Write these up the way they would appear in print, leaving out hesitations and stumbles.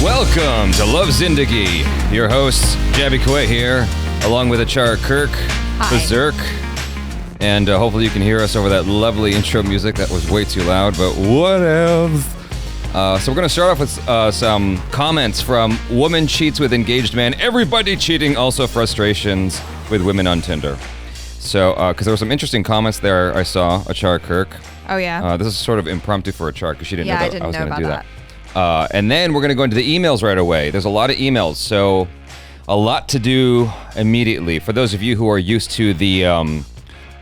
Welcome to Love Zindagi. Your hosts, Jaby KOAY here, along with ACHARA KIRK, Berserk, and hopefully you can hear us over that lovely intro music that was way too loud, but what else? So we're going to start off with some comments from Woman Cheats with Engaged Man. Everybody cheating, also frustrations with women on Tinder. So, because there were some interesting comments there I saw, ACHARA KIRK. Oh, yeah? This is sort of impromptu for ACHARA because she didn't know that I was going to do that. And then we're going to go into the emails right away. There's a lot of emails, so a lot to do immediately. For those of you who are used to the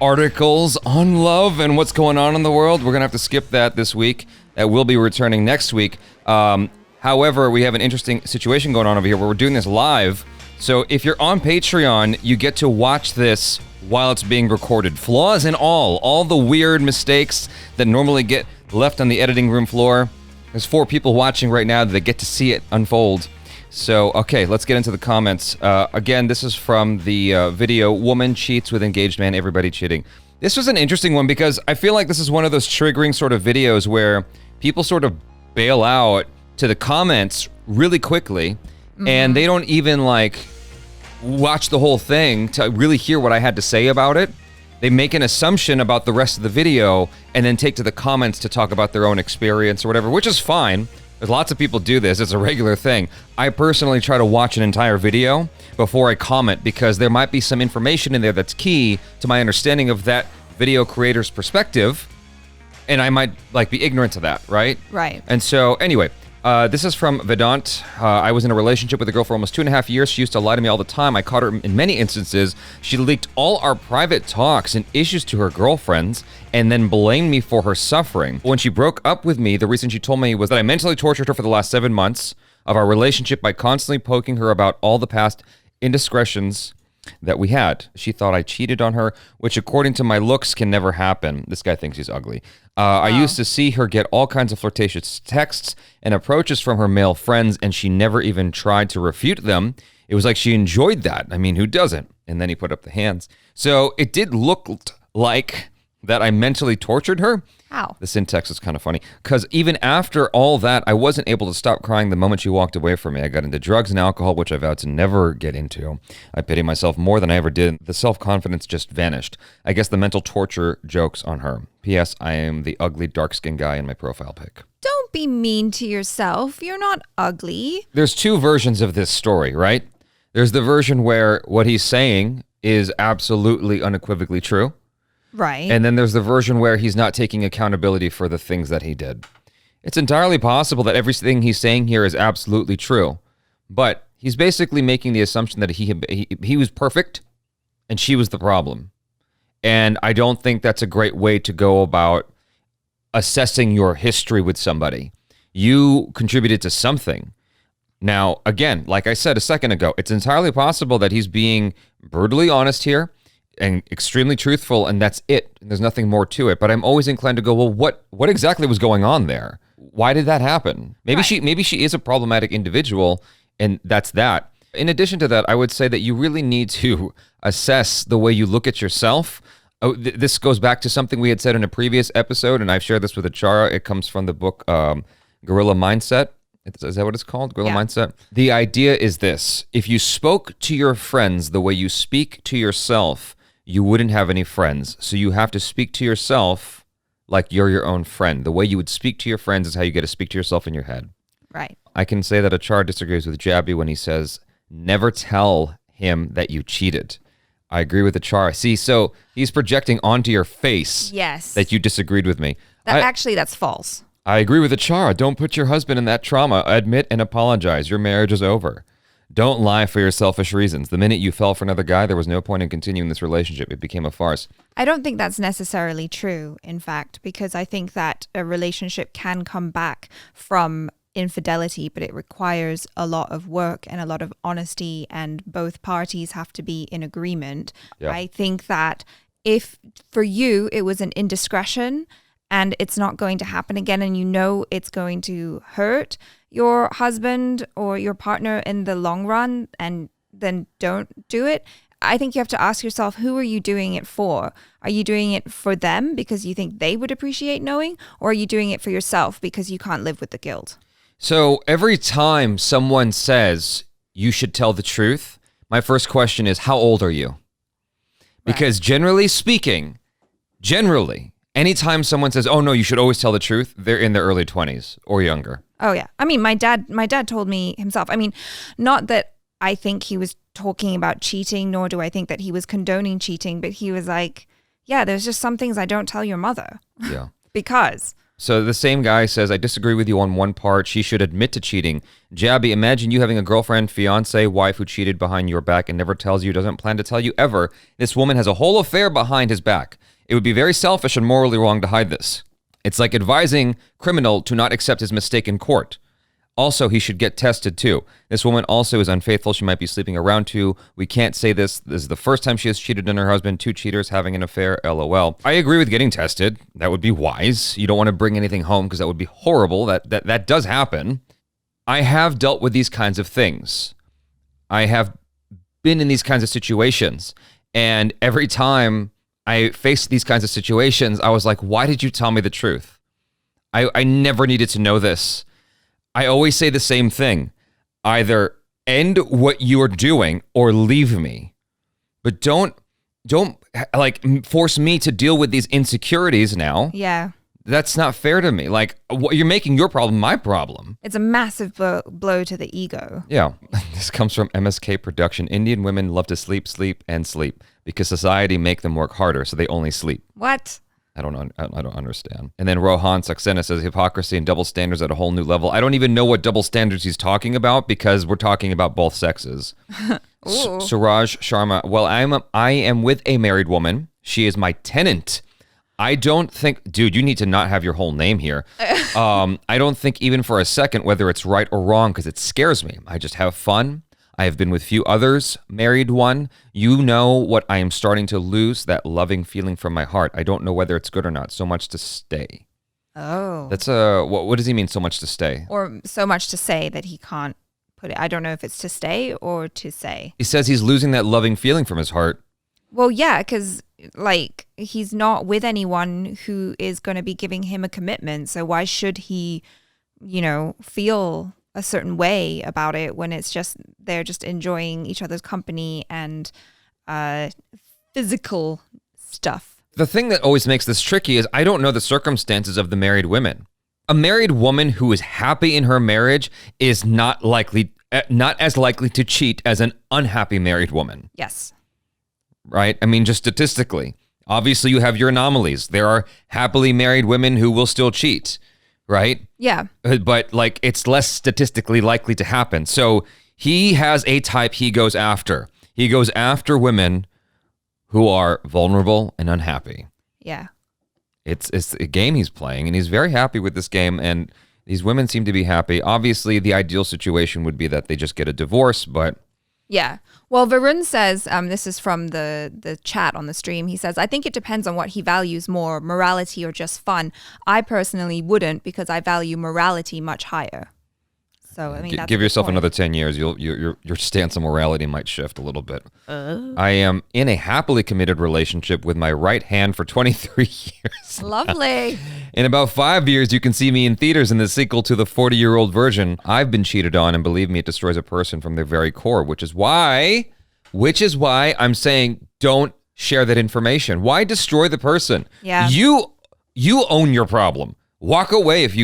articles on love and what's going on in the world, we're going to have to skip that this week. That will be returning next week. However, we have an interesting situation going on over here where we're doing this live. So if you're on Patreon, you get to watch this while it's being recorded. Flaws and all the weird mistakes that normally get left on the editing room floor. There's 4 people watching right now that get to see it unfold. So, okay, let's get into the comments. Again, this is from the video, Woman Cheats with Engaged Man, Everybody Cheating. This was an interesting one because I feel like this is one of those triggering sort of videos where people sort of bail out to the comments really quickly, and they don't even, like, watch the whole thing to really hear what I had to say about it. They make an assumption about the rest of the video and then take to the comments to talk about their own experience or whatever, which is fine. There's lots of people do this. It's a regular thing. I personally try to watch an entire video before I comment because there might be some information in there that's key to my understanding of that video creator's perspective, and I might be ignorant to that, right? Right. And so anyway, this is from Vedant. I was in a relationship with a girl for almost 2.5 years. She used to lie to me all the time. I caught her in many instances. She leaked all our private talks and issues to her girlfriends and then blamed me for her suffering. When she broke up with me, the reason she told me was that I mentally tortured her for the last 7 months of our relationship by constantly poking her about all the past indiscretions that we had. She thought I cheated on her, which according to my looks can never happen. This guy thinks he's ugly. I used to see her get all kinds of flirtatious texts and approaches from her male friends, and she never even tried to refute them. It was like she enjoyed that. I mean, who doesn't? And then he put up the hands. So it did look like that I mentally tortured her. How? The syntax is kind of funny because even after all that, I wasn't able to stop crying the moment she walked away from me. I got into drugs and alcohol, which I vowed to never get into. I pity myself more than I ever did. The self-confidence just vanished. I guess the mental torture jokes on her. P.S. I am the ugly, dark-skinned guy in my profile pic. Don't be mean to yourself. You're not ugly. There's 2 versions of this story, right? There's the version where what he's saying is absolutely unequivocally true. Right. And then there's the version where he's not taking accountability for the things that he did. It's entirely possible that everything he's saying here is absolutely true, but he's basically making the assumption that he was perfect and she was the problem. And I don't think that's a great way to go about assessing your history with somebody. You contributed to something. Now, again, like I said a second ago, it's entirely possible that he's being brutally honest here and extremely truthful, and that's it. There's nothing more to it. But I'm always inclined to go, well, what exactly was going on there? Why did that happen? Maybe she is a problematic individual, and that's that. In addition to that, I would say that you really need to assess the way you look at yourself. Oh, this goes back to something we had said in a previous episode, and I've shared this with ACHARA. It comes from the book Gorilla Mindset. Is that what it's called? Gorilla Mindset? The idea is this. If you spoke to your friends the way you speak to yourself, you wouldn't have any friends. So you have to speak to yourself like you're your own friend. The way you would speak to your friends is how you get to speak to yourself in your head. Right. I can say that ACHARA disagrees with Jaby when he says, never tell him that you cheated. I agree with ACHARA. See, so he's projecting onto your face that you disagreed with me. Actually, that's false. I agree with ACHARA. Don't put your husband in that trauma. Admit and apologize. Your marriage is over. Don't lie for your selfish reasons. The minute you fell for another guy, there was no point in continuing this relationship. It became a farce. I don't think that's necessarily true, in fact, because I think that a relationship can come back from infidelity, but it requires a lot of work and a lot of honesty, and both parties have to be in agreement. Yeah. I think that if for you it was an indiscretion and it's not going to happen again, and you know it's going to hurt your husband or your partner in the long run, and then don't do it. I think you have to ask yourself, who are you doing it for? Are you doing it for them because you think they would appreciate knowing? Or are you doing it for yourself because you can't live with the guilt? So every time someone says you should tell the truth, my first question is, how old are you? Because generally speaking, anytime someone says, oh no, you should always tell the truth, they're in their early 20s or younger. Oh yeah. I mean, my dad told me himself. I mean, not that I think he was talking about cheating, nor do I think that he was condoning cheating, but he was like, yeah, there's just some things I don't tell your mother. Yeah. Because. So the same guy says, I disagree with you on one part. She should admit to cheating. Jaby, imagine you having a girlfriend, fiance, wife who cheated behind your back and never tells you, doesn't plan to tell you ever. This woman has a whole affair behind his back. It would be very selfish and morally wrong to hide this. It's like advising criminal to not accept his mistake in court. Also, he should get tested too. This woman also is unfaithful. She might be sleeping around too. We can't say this. This is the first time she has cheated on her husband. 2 cheaters having an affair. LOL. I agree with getting tested. That would be wise. You don't want to bring anything home because that would be horrible. That does happen. I have dealt with these kinds of things. I have been in these kinds of situations. And every time I faced these kinds of situations, I was like, why did you tell me the truth? I never needed to know this. I always say the same thing. Either end what you are doing or leave me. But don't like force me to deal with these insecurities now. Yeah. That's not fair to me. Like, you're making your problem my problem. It's a massive blow to the ego. Yeah. This comes from MSK Production. Indian women love to sleep, and sleep because society make them work harder, so they only sleep. What? I don't understand. And then Rohan Saxena says hypocrisy and double standards at a whole new level. I don't even know what double standards he's talking about because we're talking about both sexes. Suraj Sharma. Well, I am with a married woman. She is my tenant. I don't think, dude, you need to not have your whole name here. I don't think even for a second whether it's right or wrong because it scares me. I just have fun. I have been with few others, married one. You know what I am starting to lose, that loving feeling from my heart. I don't know whether it's good or not. So much to stay. Oh. That's what does he mean, so much to stay? Or so much to say that he can't put it. I don't know if it's to stay or to say. He says he's losing that loving feeling from his heart. Well, yeah, because like he's not with anyone who is going to be giving him a commitment. So why should he, feel a certain way about it when it's just they're just enjoying each other's company and physical stuff. The thing that always makes this tricky is I don't know the circumstances of the married women. A married woman who is happy in her marriage is not as likely to cheat as an unhappy married woman. Yes. Right? I mean, just statistically. Obviously, you have your anomalies. There are happily married women who will still cheat. Right? Yeah. But like it's less statistically likely to happen. So he has a type he goes after. He goes after women who are vulnerable and unhappy. Yeah. It's a game he's playing and he's very happy with this game and these women seem to be happy. Obviously, the ideal situation would be that they just get a divorce, but yeah. Well, Varun says, this is from the chat on the stream. He says, I think it depends on what he values more, morality or just fun. I personally wouldn't because I value morality much higher. So, I mean, that's give yourself point. another 10 years. Your stance on morality might shift a little bit. I am in a happily committed relationship with my right hand for 23 years. Lovely. In about 5 years, you can see me in theaters in the sequel to the 40-year-old version. I've been cheated on, and believe me, it destroys a person from their very core, which is why I'm saying don't share that information. Why destroy the person? Yeah. You own your problem. Walk away if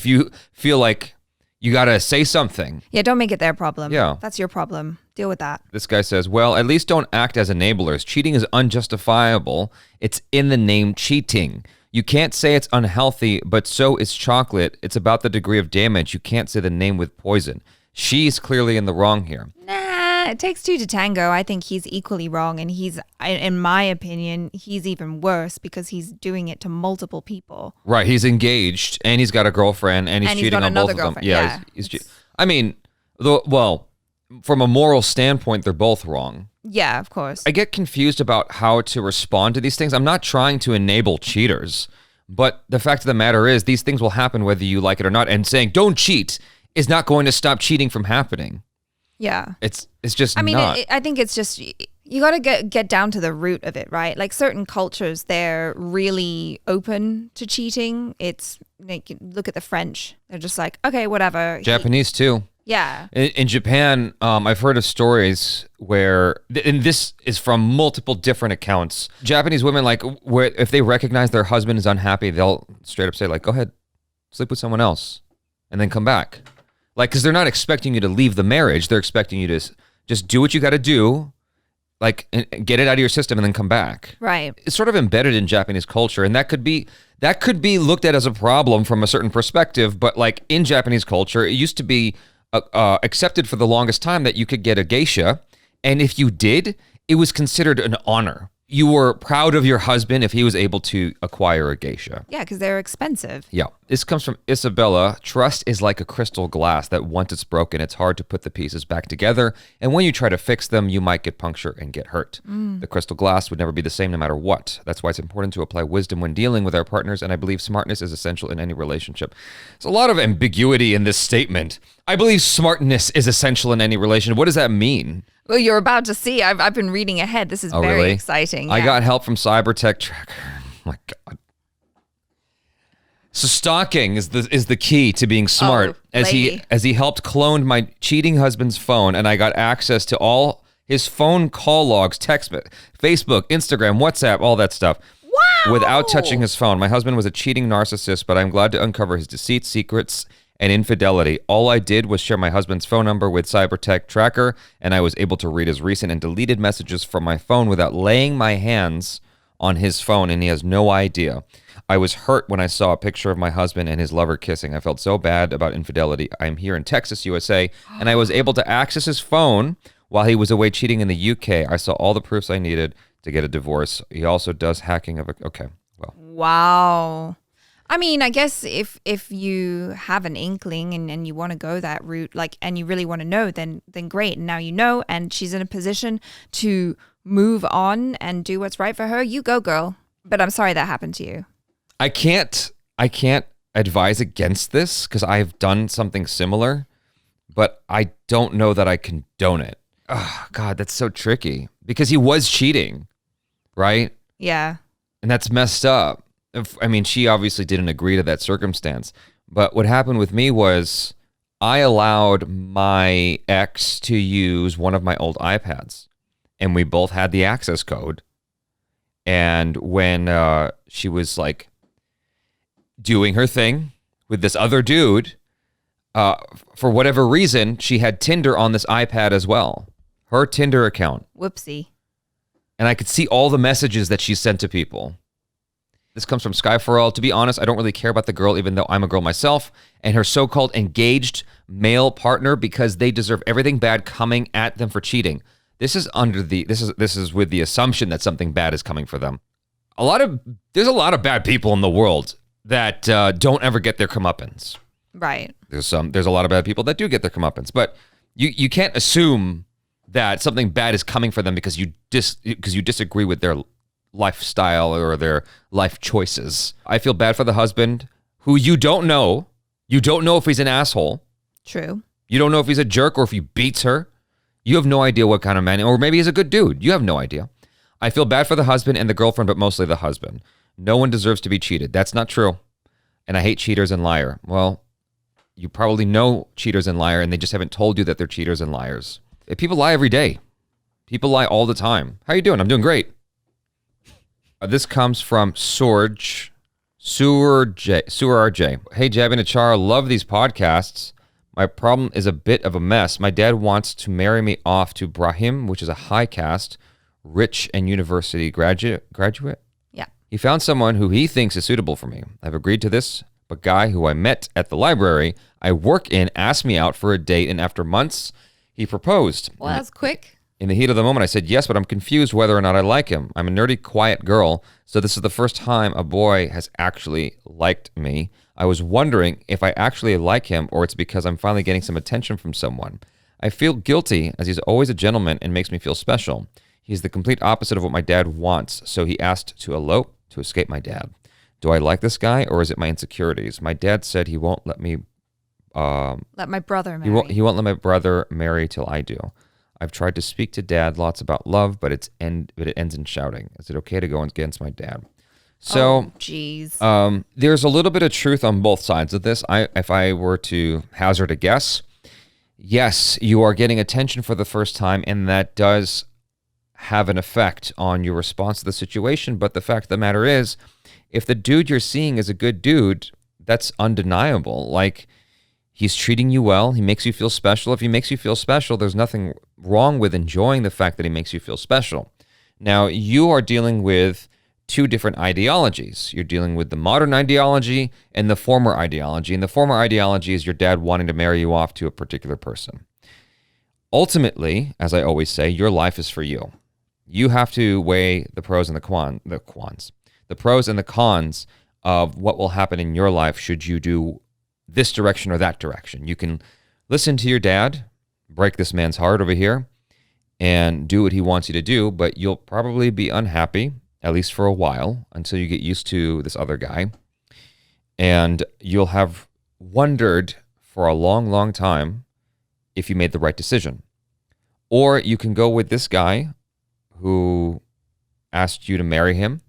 you feel like you got to say something. Yeah, don't make it their problem. Yeah. That's your problem. Deal with that. This guy says, well, at least don't act as enablers. Cheating is unjustifiable. It's in the name cheating. You can't say it's unhealthy, but so is chocolate. It's about the degree of damage. You can't say the name with poison. She's clearly in the wrong here. Nah, it takes two to tango. I think he's equally wrong. And he's, in my opinion, he's even worse because he's doing it to multiple people. Right. He's engaged and he's got a girlfriend and he's cheating on both of them. Yeah. I mean, from a moral standpoint, they're both wrong. Yeah, of course. I get confused about how to respond to these things. I'm not trying to enable cheaters, but the fact of the matter is these things will happen whether you like it or not. And saying don't cheat is not going to stop cheating from happening. Yeah. It's just I mean, not. I think it's just You got to get down to the root of it, right? Like certain cultures, they're really open to cheating. It's like, look at the French. They're just like, okay, whatever. Japanese too. Yeah. In Japan, I've heard of stories where, and this is from multiple different accounts, Japanese women, like, where if they recognize their husband is unhappy, they'll straight up say, like, go ahead, sleep with someone else, and then come back. Like, because they're not expecting you to leave the marriage. They're expecting you to just do what you got to do, like, and get it out of your system and then come back. Right. It's sort of embedded in Japanese culture, and that could be looked at as a problem from a certain perspective, but like in Japanese culture, it used to be accepted for the longest time that you could get a geisha, and if you did, it was considered an honor. You were proud of your husband if he was able to acquire a geisha. Yeah, because they're expensive. Yeah. This comes from Isabella. Trust is like a crystal glass that once it's broken, it's hard to put the pieces back together. And when you try to fix them, you might get puncture and get hurt. The crystal glass would never be the same no matter what. That's why it's important to apply wisdom when dealing with our partners. And I believe smartness is essential in any relationship. There's a lot of ambiguity in this statement. I believe smartness is essential in any relationship. What does that mean? Well, you're about to see. I've been reading ahead. This is very exciting. Yeah. I got help from Cybertech Tracker. Oh my God. So stalking is the key to being smart. As he helped clone my cheating husband's phone, and I got access to all his phone call logs, text, Facebook, Instagram, WhatsApp, all that stuff. Wow! Without touching his phone. My husband was a cheating narcissist, but I'm glad to uncover his deceit, secrets, and infidelity. All I did was share my husband's phone number with Cybertech Tracker, and I was able to read his recent and deleted messages from my phone without laying my hands on his phone, and he has no idea. I was hurt when I saw a picture of my husband and his lover kissing. I felt so bad about infidelity. I'm here in Texas, USA, and I was able to access his phone while he was away cheating in the UK. I saw all the proofs I needed to get a divorce. He also does hacking of a... Okay, well. Wow. I mean, I guess if you have an inkling and you want to go that route, like, and you really want to know, then great. And now you know, and she's in a position to move on and do what's right for her. You go, girl. But I'm sorry that happened to you. I can't advise against this because I've done something similar, but I don't know that I condone it. Oh, God, that's so tricky because he was cheating, right? Yeah. And that's messed up. I mean, she obviously didn't agree to that circumstance, but what happened with me was I allowed my ex to use one of my old iPads, and we both had the access code. And when she was like doing her thing with this other dude, for whatever reason, she had Tinder on this iPad as well, her Tinder account. Whoopsie. And I could see all the messages that she sent to people. This comes from Sky for All. To be honest, I don't really care about the girl, even though I'm a girl myself, and her so-called engaged male partner because they deserve everything bad coming at them for cheating. This is with the assumption that something bad is coming for them. There's a lot of bad people in the world that don't ever get their comeuppance. Right. There's a lot of bad people that do get their comeuppance, but you can't assume that something bad is coming for them because you disagree with their lifestyle or their life choices. I feel bad for the husband who you don't know. You don't know if he's an asshole. True. You don't know if he's a jerk or if he beats her. You have no idea what kind of man, or maybe he's a good dude. You have no idea. I feel bad for the husband and the girlfriend, but mostly the husband. No one deserves to be cheated. That's not true. And I hate cheaters and liar. Well, you probably know cheaters and liar, and they just haven't told you that they're cheaters and liars. People lie every day. People lie all the time. How you doing? I'm doing great. This comes from Suraj RJ. Hey, Jaby and ACHARA, love these podcasts. My problem is a bit of a mess. My dad wants to marry me off to Brahim, which is a high caste, rich and university graduate. Yeah. He found someone who he thinks is suitable for me. I've agreed to this, but guy who I met at the library I work in asked me out for a date, and after months, he proposed. Well, that's quick. In the heat of the moment, I said yes, but I'm confused whether or not I like him. I'm a nerdy, quiet girl, so this is the first time a boy has actually liked me. I was wondering if I actually like him or it's because I'm finally getting some attention from someone. I feel guilty as he's always a gentleman and makes me feel special. He's the complete opposite of what my dad wants, so he asked to elope to escape my dad. Do I like this guy or is it my insecurities? My dad said he won't let me... let my brother marry. He won't let my brother marry till I do. I've tried to speak to Dad lots about love, but it ends in shouting. Is it okay to go against my dad? So, there's a little bit of truth on both sides of this. If I were to hazard a guess, yes, you are getting attention for the first time, and that does have an effect on your response to the situation. But the fact of the matter is, if the dude you're seeing is a good dude, that's undeniable. Like, he's treating you well. He makes you feel special. If he makes you feel special, there's nothing wrong with enjoying the fact that he makes you feel special. Now, you are dealing with two different ideologies. You're dealing with the modern ideology and the former ideology. And the former ideology is your dad wanting to marry you off to a particular person. Ultimately, as I always say, your life is for you. You have to weigh the pros and the pros and the cons of what will happen in your life should you do this direction or that direction. You can listen to your dad, break this man's heart over here, and do what he wants you to do, but you'll probably be unhappy, at least for a while, until you get used to this other guy. And you'll have wondered for a long, long time if you made the right decision. Or you can go with this guy who asked you to marry him,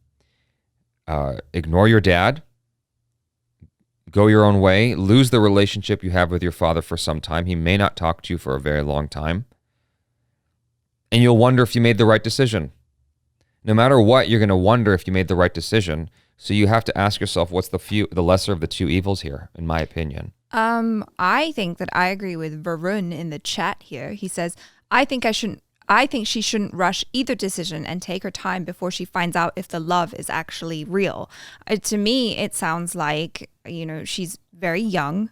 ignore your dad, go your own way, lose the relationship you have with your father for some time. He may not talk to you for a very long time. And you'll wonder if you made the right decision. No matter what, you're going to wonder if you made the right decision. So you have to ask yourself, what's the lesser of the two evils here, in my opinion? I think that I agree with Varun in the chat here. He says, I think she shouldn't rush either decision and take her time before she finds out if the love is actually real. To me, it sounds like, she's very young.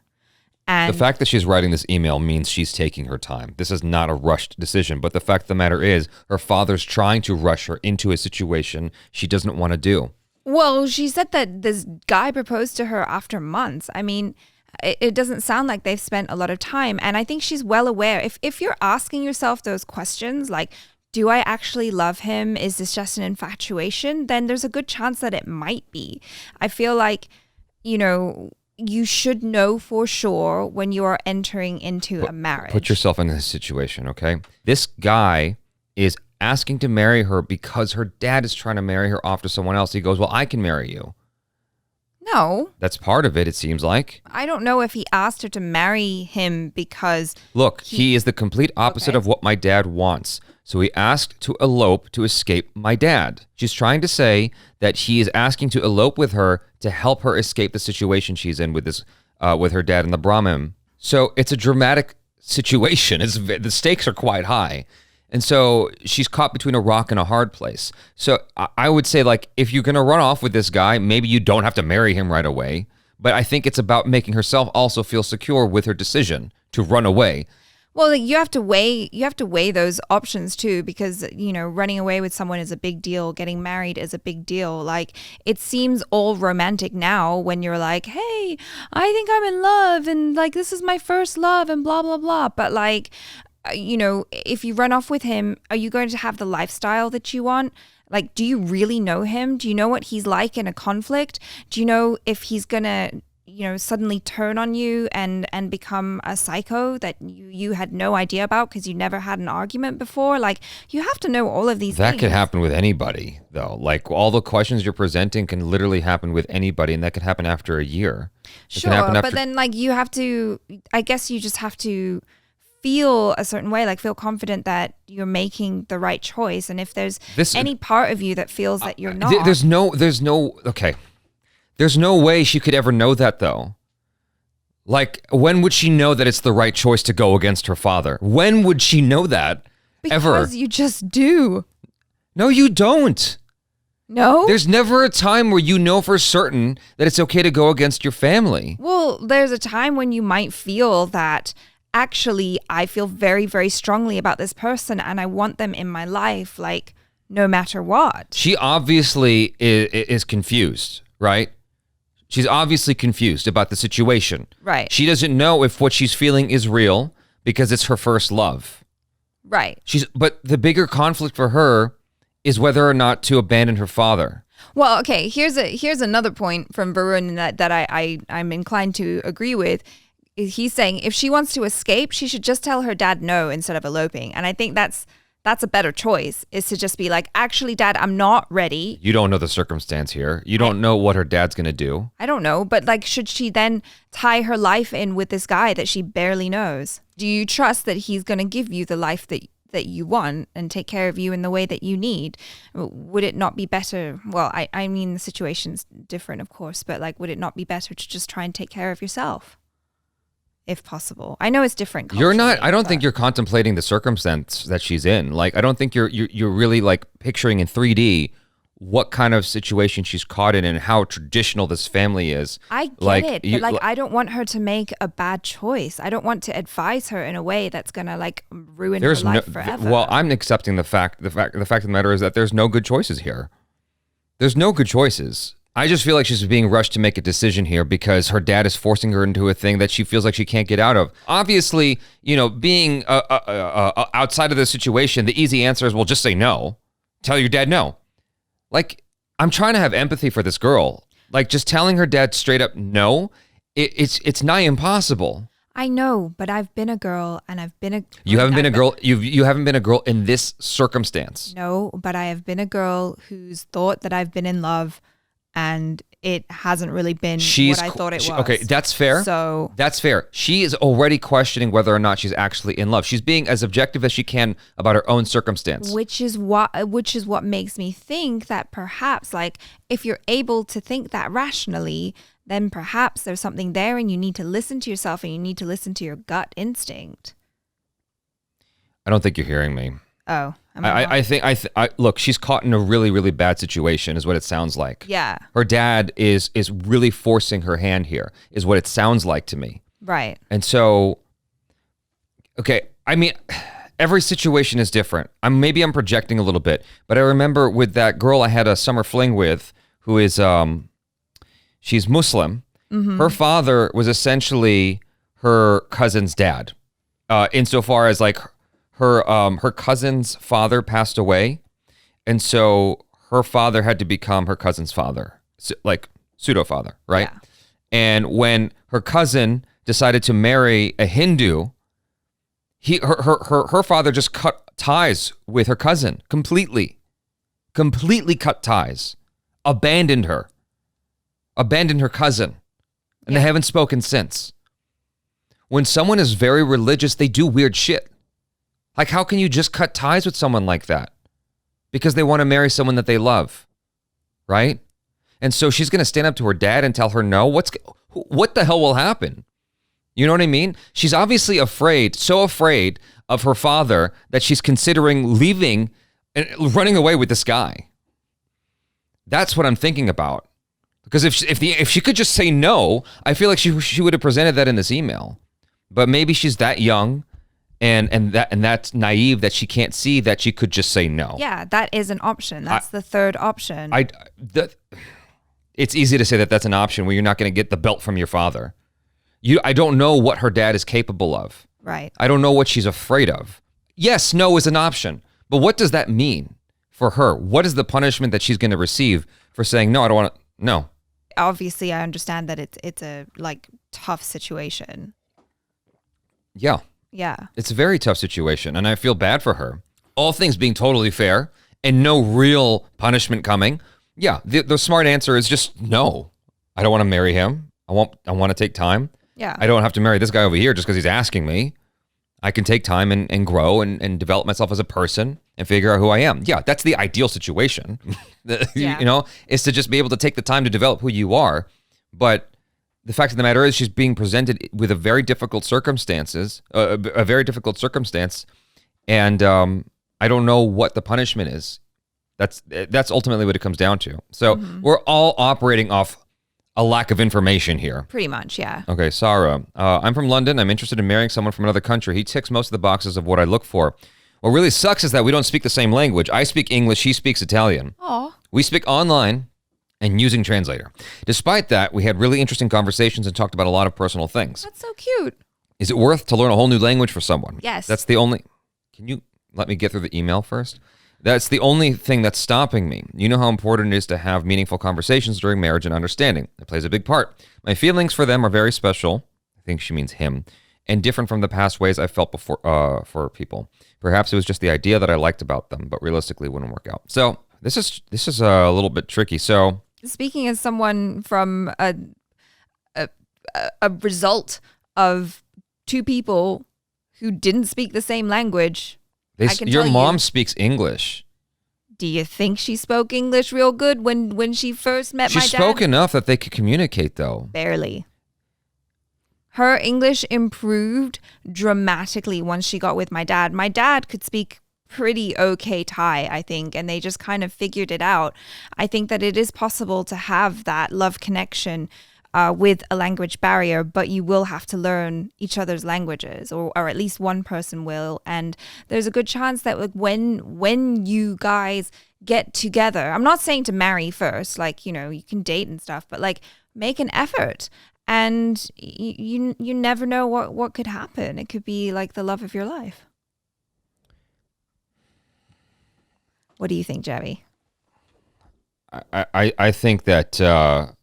And the fact that she's writing this email means she's taking her time. This is not a rushed decision. But the fact of the matter is, her father's trying to rush her into a situation she doesn't want to do. Well, she said that this guy proposed to her after months. I mean, it doesn't sound like they've spent a lot of time. And I think she's well aware. If you're asking yourself those questions, like, do I actually love him? Is this just an infatuation? Then there's a good chance that it might be. I feel like, you should know for sure when you are entering into a marriage. Put yourself in this situation, okay? This guy is asking to marry her because her dad is trying to marry her off to someone else. He goes, well, I can marry you. No. That's part of it seems like. I don't know if he asked her to marry him because... Look, he is the complete opposite of what my dad wants. So he asked to elope to escape my dad. She's trying to say that he is asking to elope with her to help her escape the situation she's in with with her dad and the Brahmin. So it's a dramatic situation. The stakes are quite high. And so she's caught between a rock and a hard place. So I would say, like, if you're going to run off with this guy, maybe you don't have to marry him right away. But I think it's about making herself also feel secure with her decision to run away. Well, you have to weigh those options too, because, running away with someone is a big deal. Getting married is a big deal. Like, it seems all romantic now when you're like, hey, I think I'm in love and like, this is my first love and blah, blah, blah. But like, if you run off with him, are you going to have the lifestyle that you want? Like, do you really know him? Do you know what he's like in a conflict? Do you know if he's going to, suddenly turn on you and become a psycho that you had no idea about because you never had an argument before? Like, you have to know all of these things. That could happen with anybody, though. Like, all the questions you're presenting can literally happen with anybody, and that could happen after a year. Sure, but then, like, I guess you just have to feel a certain way, like feel confident that you're making the right choice. And if there's any part of you that feels that you're not. There's no way she could ever know that, though. Like, when would she know that it's the right choice to go against her father? When would she know that? Ever? Because you just do. No, you don't. No? There's never a time where you know for certain that it's okay to go against your family. Well, there's a time when you might feel that, actually, I feel very, very strongly about this person and I want them in my life, like, no matter what. She obviously is confused, right? She's obviously confused about the situation. Right. She doesn't know if what she's feeling is real because it's her first love. Right. But the bigger conflict for her is whether or not to abandon her father. Well, okay, here's another point from Varun that I'm inclined to agree with. he's saying if she wants to escape, she should just tell her dad no instead of eloping. And I think that's a better choice, is to just be like, actually, Dad, I'm not ready. You don't know the circumstance here. You don't know what her dad's going to do. I don't know. But like, should she then tie her life in with this guy that she barely knows? Do you trust that he's going to give you the life that you want and take care of you in the way that you need? Would it not be better? Well, I mean, the situation's different, of course, but like, would it not be better to just try and take care of yourself? If possible. I know it's different. You're not, I don't think you're contemplating the circumstance that she's in. Like, I don't think you're really like picturing in 3D what kind of situation she's caught in and how traditional this family is. I get it, but like, I don't want her to make a bad choice. I don't want to advise her in a way that's gonna like ruin her life forever. Well, I'm accepting the fact of the matter is that there's no good choices here. There's no good choices. I just feel like she's being rushed to make a decision here because her dad is forcing her into a thing that she feels like she can't get out of. Obviously, being outside of the situation, the easy answer is, well, just say no. Tell your dad no. Like, I'm trying to have empathy for this girl. Like, just telling her dad straight up no, it's nigh impossible. I know, but I've been a girl and I've been a... You haven't been a girl. You haven't been a girl in this circumstance. No, but I have been a girl who's thought that I've been in love, and it hasn't really been what I thought it was. Okay, that's fair. So that's fair. She is already questioning whether or not she's actually in love. She's being as objective as she can about her own circumstance. Which is what makes me think that perhaps, like, if you're able to think that rationally, then perhaps there's something there, and you need to listen to yourself, and you need to listen to your gut instinct. I don't think you're hearing me. Oh. I think look, she's caught in a really, really bad situation is what it sounds like. Yeah. Her dad is really forcing her hand here is what it sounds like to me. Right. And so, okay, I mean, every situation is different. Maybe I'm projecting a little bit, but I remember with that girl I had a summer fling with who is, she's Muslim. Mm-hmm. Her father was essentially her cousin's dad, insofar as like her cousin's father passed away, and so her father had to become her cousin's father, like pseudo father, right? Yeah. And when her cousin decided to marry a Hindu, her father just cut ties with her cousin completely cut ties, abandoned her cousin, and they haven't spoken since. When someone is very religious, they do weird shit. Like, how can you just cut ties with someone like that? Because they want to marry someone that they love, right? And so she's going to stand up to her dad and tell her no? What the hell will happen? You know what I mean? She's obviously so afraid of her father that she's considering leaving and running away with this guy. That's what I'm thinking about. Because if she could just say no, I feel like she would have presented that in this email. But maybe she's that young. And that's naive that she can't see that she could just say no. Yeah, that is an option. That's the third option. It's easy to say that that's an option when you're not going to get the belt from your father. I don't know what her dad is capable of. Right. I don't know what she's afraid of. Yes, no is an option. But what does that mean for her? What is the punishment that she's going to receive for saying, no, I don't want to, no. Obviously, I understand that it's a like tough situation. Yeah. Yeah. It's a very tough situation, and I feel bad for her. All things being totally fair and no real punishment coming. Yeah, the smart answer is just no. I don't want to marry him. I want to take time. Yeah. I don't have to marry this guy over here just because he's asking me. I can take time and grow and develop myself as a person and figure out who I am. Yeah, that's the ideal situation. Yeah. Is to just be able to take the time to develop who you are. But the fact of the matter is she's being presented with a very difficult circumstance, and I don't know what the punishment is. That's ultimately what it comes down to. So we're all operating off a lack of information here. Pretty much, yeah. Okay, Sarah, I'm from London. I'm interested in marrying someone from another country. He ticks most of the boxes of what I look for. What really sucks is that we don't speak the same language. I speak English, he speaks Italian. Aw. We speak online and using translator. Despite that, we had really interesting conversations and talked about a lot of personal things. That's so cute. Is it worth to learn a whole new language for someone? Yes. That's the only... Can you let me get through the email first? That's the only thing that's stopping me. You know how important it is to have meaningful conversations during marriage and understanding. It plays a big part. My feelings for them are very special. think she means him, and different from the past ways I felt before for people. Perhaps it was just the idea that I liked about them, but realistically it wouldn't work out. So this is a little bit tricky. So speaking as someone from a result of two people who didn't speak the same language, your mom speaks English. Do you think she spoke English real good when she first met my dad? She spoke enough that they could communicate, though. Barely. Her English improved dramatically once she got with my dad. My dad could speak pretty okay Thai, I think, and they just kind of figured it out. I think that it is possible to have that love connection with a language barrier, but you will have to learn each other's languages, or at least one person will. And there's a good chance that like, when you guys get together, I'm not saying to marry first, like, you know, you can date and stuff, but like make an effort. And you never know what could happen. It could be like the love of your life. What do you think, Jaby? I think that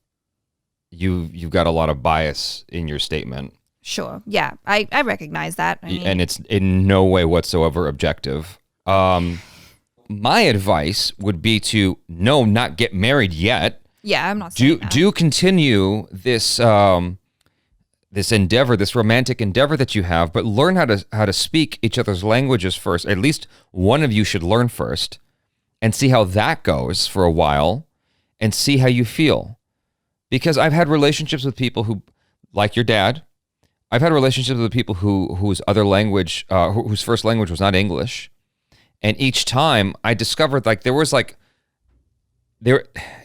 you've got a lot of bias in your statement. Sure. Yeah, I recognize that. And it's in no way whatsoever objective. My advice would be to not get married yet. Yeah, I'm not saying that. Do continue this this endeavor, this romantic endeavor that you have, but learn how to speak each other's languages first. At least one of you should learn first, and see how that goes for a while, and see how you feel. Because I've had relationships with people who, like your dad, I've had relationships with people whose other language, whose first language was not English, and each time I discovered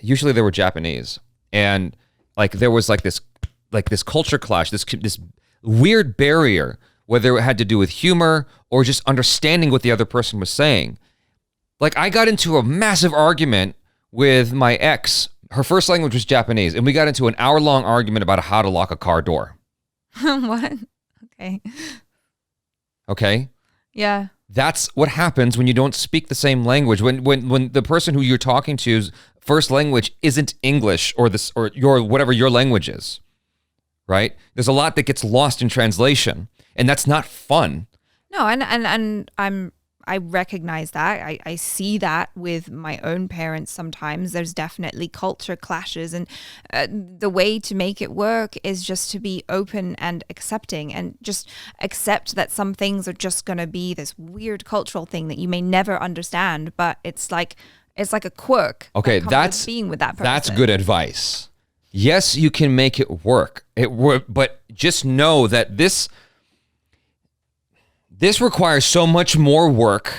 usually they were Japanese, and like there was this culture clash, this weird barrier, whether it had to do with humor or just understanding what the other person was saying. Like I got into a massive argument with my ex. Her first language was Japanese, and we got into an hour-long argument about how to lock a car door. What? Okay. Yeah. That's what happens when you don't speak the same language. When the person who you're talking to's first language isn't English or your whatever your language is, right? There's a lot that gets lost in translation, and that's not fun. No, and I recognize that. I see that with my own parents sometimes. There's definitely culture clashes, and the way to make it work is just to be open and accepting, and just accept that some things are just going to be this weird cultural thing that you may never understand, but it's like a quirk. Okay, that that's being with that person. That's good advice. Yes, you can make it work. But just know that this requires so much more work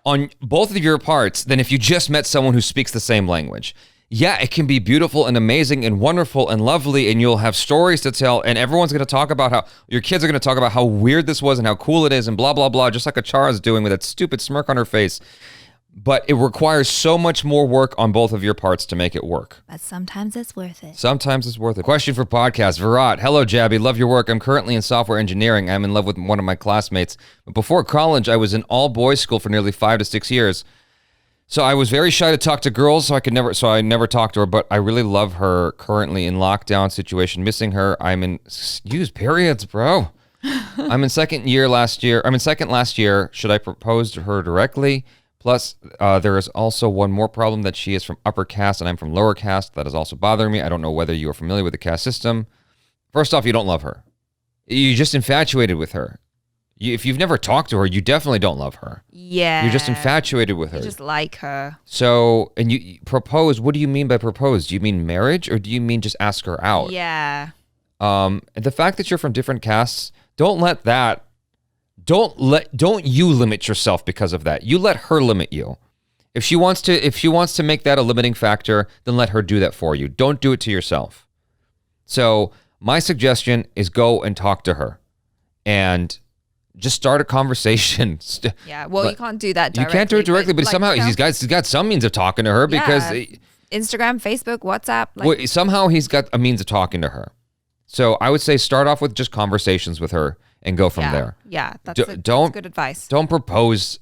on both of your parts than if you just met someone who speaks the same language. Yeah, it can be beautiful and amazing and wonderful and lovely, and you'll have stories to tell, and everyone's going to talk about how, your kids are going to talk about how weird this was and how cool it is and blah, blah, blah, just like ACHARA's doing with that stupid smirk on her face. But it requires so much more work on both of your parts to make it work. But sometimes it's worth it. Sometimes it's worth it. Question for podcast. Virat, hello, Jaby. Love your work. I'm currently in software engineering. I'm in love with one of my classmates. But before college, I was in all-boys school for nearly 5 to 6 years. So I was very shy to talk to girls, so I never talked to her. But I really love her. Currently in lockdown situation, missing her. Use periods, bro. I'm in second last year. Should I propose to her directly? Plus, there is also one more problem that she is from upper caste and I'm from lower caste. That is also bothering me. I don't know whether you are familiar with the caste system. First off, you don't love her. You're just infatuated with her. If you've never talked to her, you definitely don't love her. Yeah. You're just infatuated with her. You just like her. So, and you propose, what do you mean by propose? Do you mean marriage or do you mean just ask her out? Yeah. The fact that you're from different castes, don't you limit yourself because of that. You let her limit you. If she wants to make that a limiting factor, then let her do that for you. Don't do it to yourself. So my suggestion is go and talk to her and just start a conversation. Yeah, well, you can't do that directly. You can't do it directly, but somehow he's got some means of talking to her because Instagram, Facebook, WhatsApp. Somehow he's got a means of talking to her. So I would say start off with just conversations with her and go from there. Yeah, that's good advice. Don't propose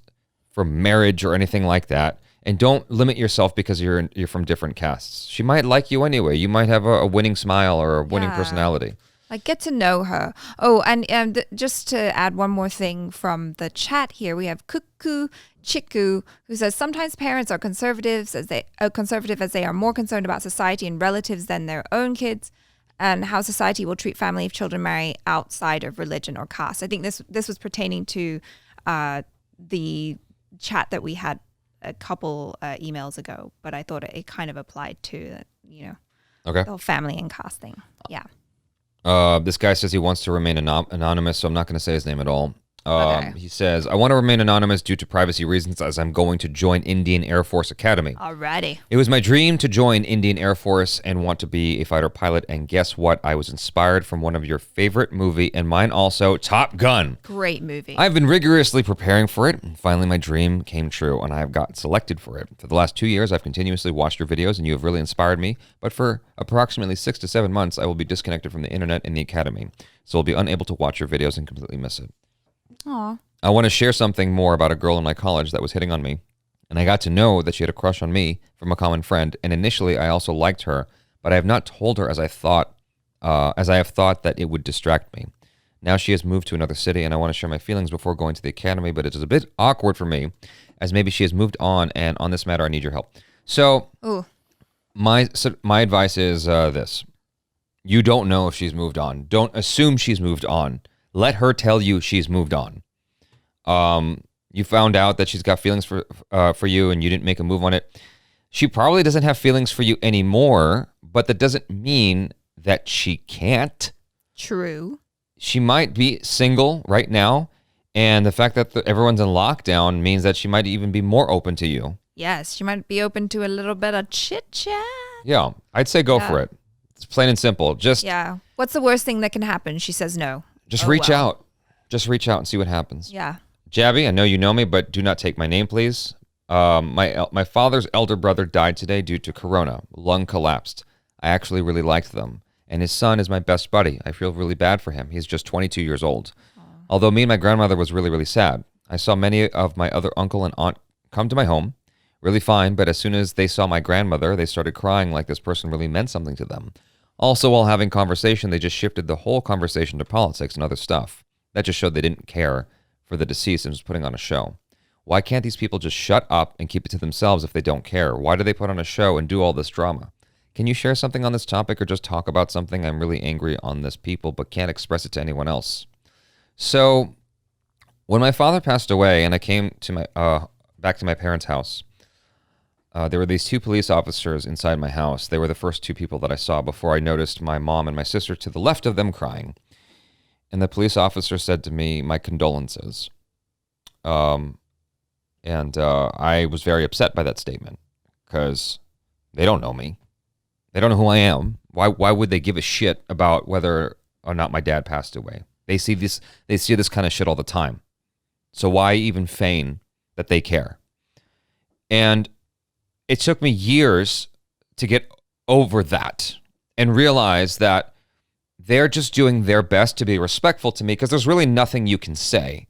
for marriage or anything like that, and don't limit yourself because you're from different castes. She might like you anyway. You might have a winning smile or a winning personality. Like, get to know her. Oh, and just to add one more thing from the chat here, we have Kuku Chiku, who says, sometimes parents are conservative as they are more concerned about society and relatives than their own kids, and how society will treat family if children marry outside of religion or caste. I think this was pertaining to the chat that we had a couple emails ago, but I thought it kind of applied to, the whole family and caste thing. Yeah. This guy says he wants to remain anonymous, so I'm not going to say his name at all. Okay. He says, I want to remain anonymous due to privacy reasons as I'm going to join Indian Air Force Academy. Alrighty. It was my dream to join Indian Air Force and want to be a fighter pilot. And guess what? I was inspired from one of your favorite movie, and mine also, Top Gun. Great movie. I've been rigorously preparing for it, and finally my dream came true, and I have got selected for it. For the last 2 years, I've continuously watched your videos, and you have really inspired me. But for approximately 6 to 7 months, I will be disconnected from the internet and the academy. So I'll be unable to watch your videos and completely miss it. Aw. I want to share something more about a girl in my college that was hitting on me, and I got to know that she had a crush on me from a common friend, and initially I also liked her, but I have not told her as I have thought that it would distract me. Now she has moved to another city, and I want to share my feelings before going to the academy, but it is a bit awkward for me, as maybe she has moved on, and on this matter I need your help. So, my advice is this. You don't know if she's moved on. Don't assume she's moved on. Let her tell you she's moved on. You found out that she's got feelings for you and you didn't make a move on it. She probably doesn't have feelings for you anymore, but that doesn't mean that she can't. True. She might be single right now, and the fact that everyone's in lockdown means that she might even be more open to you. Yes, she might be open to a little bit of chit-chat. Yeah, I'd say go for it. It's plain and simple. Yeah. What's the worst thing that can happen? She says no. Just reach out. Just reach out and see what happens. Yeah. Jaby, I know you know me, but do not take my name, please. My father's elder brother died today due to corona. Lung collapsed. I actually really liked them. And his son is my best buddy. I feel really bad for him. He's just 22 years old. Aww. Although me and my grandmother was really, really sad. I saw many of my other uncle and aunt come to my home. Really fine, but as soon as they saw my grandmother, they started crying like this person really meant something to them. Also, while having conversation, they just shifted the whole conversation to politics and other stuff. That just showed they didn't care for the deceased and was putting on a show. Why can't these people just shut up and keep it to themselves if they don't care? Why do they put on a show and do all this drama? Can you share something on this topic or just talk about something? I'm really angry on this people, but can't express it to anyone else. So, when my father passed away and I came to my back to my parents' house, there were these two police officers inside my house. They were the first two people that I saw before I noticed my mom and my sister to the left of them crying. And the police officer said to me, my condolences. And I was very upset by that statement because they don't know me. They don't know who I am. Why would they give a shit about whether or not my dad passed away? They see this kind of shit all the time. So why even feign that they care? And it took me years to get over that and realize that they're just doing their best to be respectful to me because there's really nothing you can say.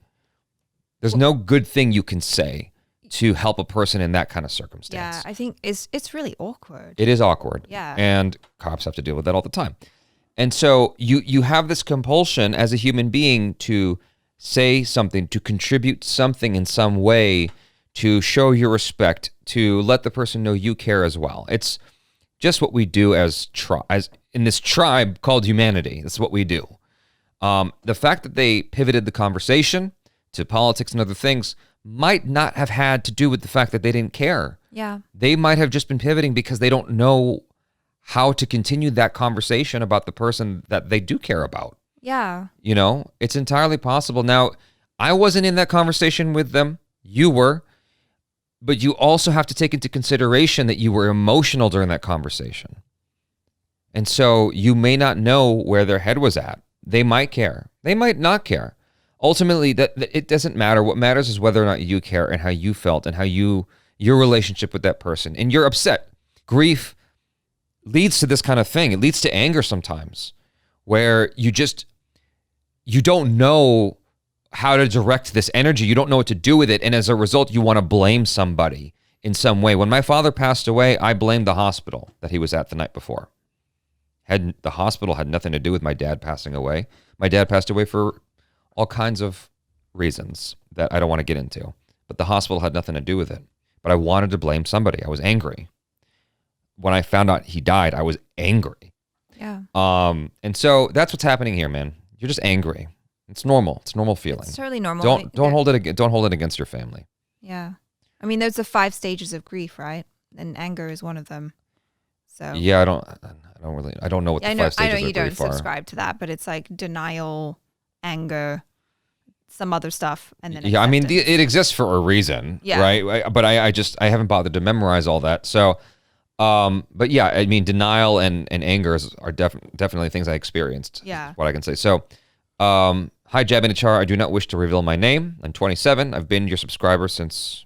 There's no good thing you can say to help a person in that kind of circumstance. Yeah, I think it's really awkward. It is awkward. Yeah. And cops have to deal with that all the time. And so you have this compulsion as a human being to say something, to contribute something in some way, to show your respect, to let the person know you care as well. It's just what we do as in this tribe called humanity. That's what we do. The fact that they pivoted the conversation to politics and other things might not have had to do with the fact that they didn't care. Yeah. They might have just been pivoting because they don't know how to continue that conversation about the person that they do care about. Yeah. You know, it's entirely possible. Now, I wasn't in that conversation with them. You were. But you also have to take into consideration that you were emotional during that conversation. And so you may not know where their head was at. They might care. They might not care. Ultimately, that it doesn't matter. What matters is whether or not you care and how you felt and how your relationship with that person. And you're upset. Grief leads to this kind of thing. It leads to anger sometimes where you don't know how to direct this energy. You don't know what to do with it. And as a result, you want to blame somebody in some way. When my father passed away, I blamed the hospital that he was at the night before. The hospital had nothing to do with my dad passing away. My dad passed away for all kinds of reasons that I don't want to get into. But the hospital had nothing to do with it. But I wanted to blame somebody. I was angry. When I found out he died, I was angry. Yeah. And so that's what's happening here, man. You're just angry. It's normal. It's a normal feeling. It's totally normal. Don't hold it against your family. Yeah. I mean, there's the 5 stages of grief, right? And anger is one of them. So yeah, I don't know what the 5 stages I know of you don't grief are. subscribe to that, but it's like denial, anger, some other stuff, and then yeah, I mean, it exists for a reason, right? But I haven't bothered to memorize all that. So, but yeah, I mean, denial and anger are definitely things I experienced. Yeah, is what I can say. So, hi, Jaby and ACHARA. I do not wish to reveal my name. I'm 27. I've been your subscriber since.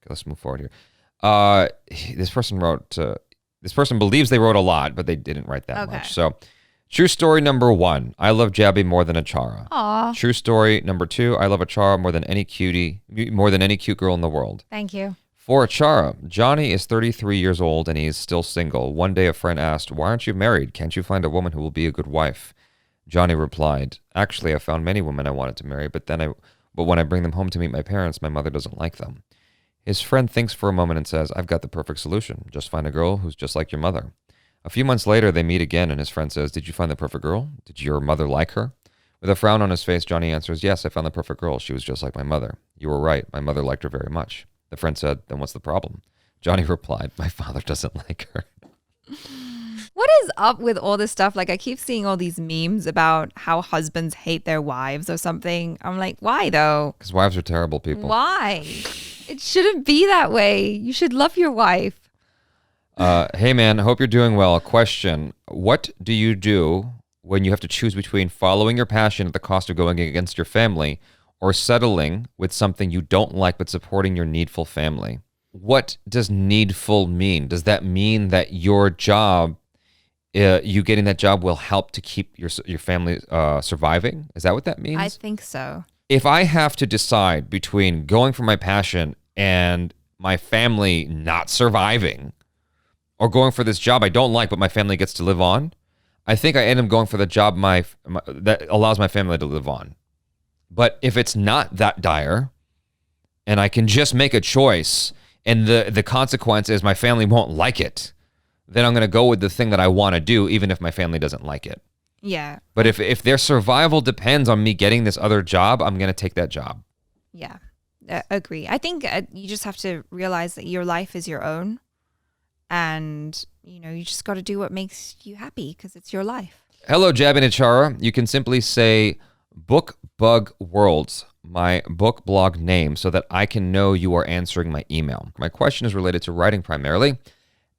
Okay, let's move forward here. This person wrote. This person believes they wrote a lot, but they didn't write that much. So, true story number 1. I love Jaby more than ACHARA. Aww. True story number 2. I love ACHARA more than any cute girl in the world. Thank you. For ACHARA, Johnny is 33 years old and he is still single. One day a friend asked, "Why aren't you married? Can't you find a woman who will be a good wife?" Johnny replied, "Actually, I found many women I wanted to marry, but when I bring them home to meet my parents, my mother doesn't like them." His friend thinks for a moment and says, "I've got the perfect solution. Just find a girl who's just like your mother." A few months later, they meet again, and his friend says, "Did you find the perfect girl? Did your mother like her?" With a frown on his face, Johnny answers, "Yes, I found the perfect girl. She was just like my mother." "You were right. My mother liked her very much." The friend said, "Then what's the problem?" Johnny replied, "My father doesn't like her." What is up with all this stuff? Like, I keep seeing all these memes about how husbands hate their wives or something. I'm like, why though? Because wives are terrible people. Why? It shouldn't be that way. You should love your wife. Hey man, I hope you're doing well. Question: what do you do when you have to choose between following your passion at the cost of going against your family or settling with something you don't like but supporting your needful family? What does needful mean? Does that mean that your job, you getting that job will help to keep your family surviving? Is that what that means? I think so. If I have to decide between going for my passion and my family not surviving, or going for this job I don't like but my family gets to live on, I think I end up going for the job that allows my family to live on. But if it's not that dire, and I can just make a choice, and the consequence is my family won't like it, then I'm going to go with the thing that I want to do, even if my family doesn't like it. Yeah. But if their survival depends on me getting this other job, I'm going to take that job. Yeah, agree. I think you just have to realize that your life is your own. And, you just got to do what makes you happy because it's your life. Hello, Jaby and ACHARA. You can simply say Book Bug Worlds, my book blog name, so that I can know you are answering my email. My question is related to writing primarily.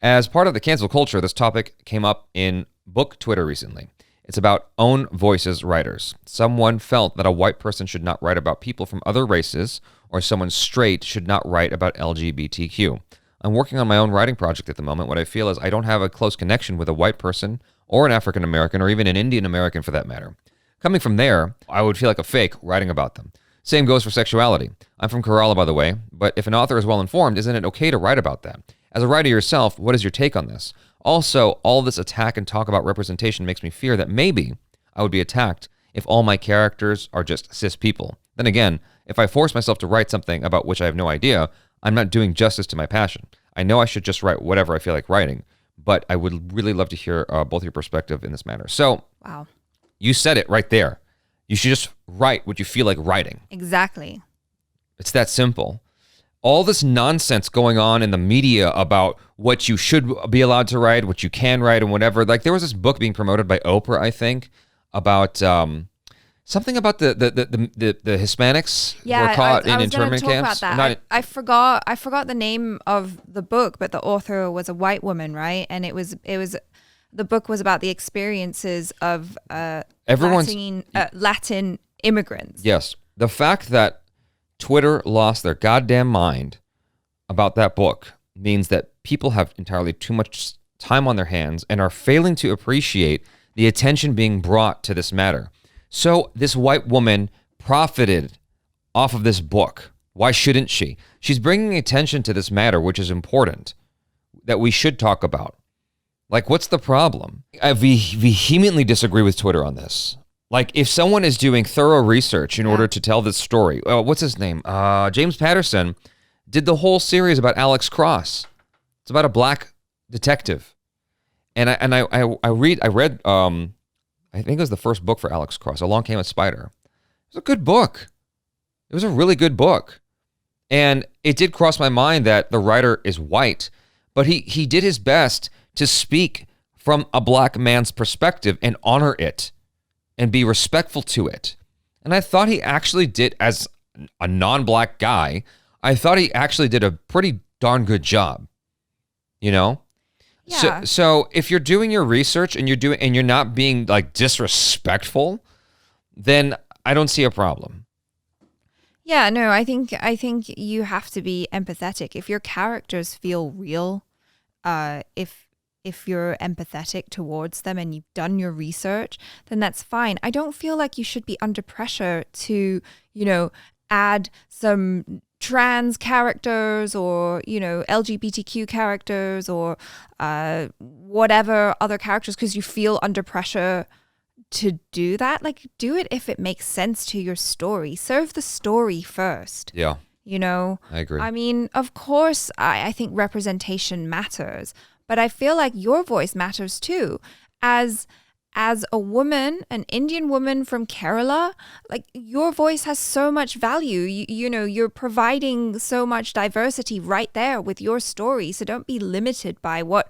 As part of the cancel culture, this topic came up in book Twitter recently. It's about own voices writers. Someone felt that a white person should not write about people from other races, or someone straight should not write about LGBTQ. I'm working on my own writing project at the moment. What I feel is I don't have a close connection with a white person or an African American or even an Indian American for that matter. Coming from there, I would feel like a fake writing about them. Same goes for sexuality. I'm from Kerala, by the way, but if an author is well informed, isn't it okay to write about that? As a writer yourself, what is your take on this? Also, all this attack and talk about representation makes me fear that maybe I would be attacked if all my characters are just cis people. Then again, if I force myself to write something about which I have no idea, I'm not doing justice to my passion. I know I should just write whatever I feel like writing, but I would really love to hear both your perspective in this matter. So, wow, you said it right there. You should just write what you feel like writing. Exactly. It's that simple. All this nonsense going on in the media about what you should be allowed to write, what you can write, and whatever. Like there was this book being promoted by Oprah, I think, about something about the Hispanics who were caught in internment camps. About that. I forgot the name of the book, but the author was a white woman, right? And it was the book was about the experiences of Latin immigrants. Yes, the fact that Twitter lost their goddamn mind about that book means that people have entirely too much time on their hands and are failing to appreciate the attention being brought to this matter. So this white woman profited off of this book. Why shouldn't she? She's bringing attention to this matter, which is important, that we should talk about. Like, what's the problem? I vehemently disagree with Twitter on this. Like, if someone is doing thorough research in order to tell this story, what's his name? James Patterson did the whole series about Alex Cross. It's about a black detective. And I read, I think it was the first book for Alex Cross, Along Came a Spider. It was a good book. It was a really good book. And it did cross my mind that the writer is white, but he did his best to speak from a black man's perspective and honor it and be respectful to it. And I thought he actually did, as a non-black guy, I thought he actually did a pretty darn good job, you know? Yeah. So if you're doing your research and you're not being like disrespectful, then I don't see a problem. Yeah, no, I think you have to be empathetic. If your characters feel real, if you're empathetic towards them and you've done your research, then that's fine. I don't feel like you should be under pressure to, add some trans characters or, LGBTQ characters or whatever other characters because you feel under pressure to do that. Like, do it if it makes sense to your story. Serve the story first. Yeah. I agree. I mean, of course, I think representation matters, but I feel like your voice matters too. As a woman, an Indian woman from Kerala, like your voice has so much value. You're providing so much diversity right there with your story. So don't be limited by what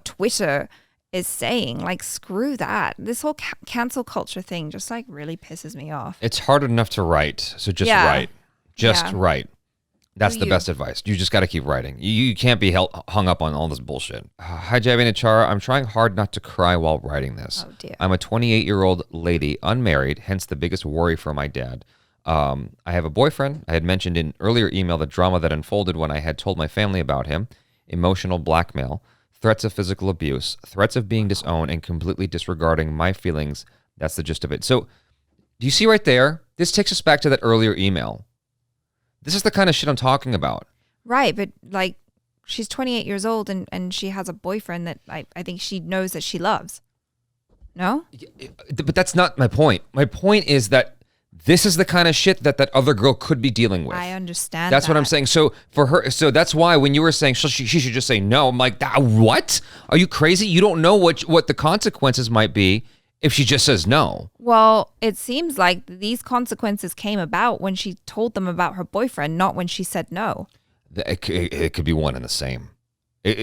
Twitter is saying. Like, screw that. This whole cancel culture thing just like really pisses me off. It's hard enough to write, so just write. Just write. That's the best advice. You just got to keep writing. You can't be hung up on all this bullshit. Hi, Jaby and ACHARA. I'm trying hard not to cry while writing this. Oh, dear. I'm a 28-year-old lady, unmarried, hence the biggest worry for my dad. I have a boyfriend. I had mentioned in earlier email the drama that unfolded when I had told my family about him, emotional blackmail, threats of physical abuse, threats of being disowned, and completely disregarding my feelings. That's the gist of it. So do you see right there? This takes us back to that earlier email. This is the kind of shit I'm talking about. Right, but like she's 28 years old and she has a boyfriend that I think she knows that she loves. No? But that's not my point. My point is that this is the kind of shit that other girl could be dealing with. I understand. That's what I'm saying. So for her, so that's why when you were saying she should just say no, I'm like, what? Are you crazy? You don't know what the consequences might be if she just says no. Well, it seems like these consequences came about when she told them about her boyfriend, not when she said no. It could be one and the same.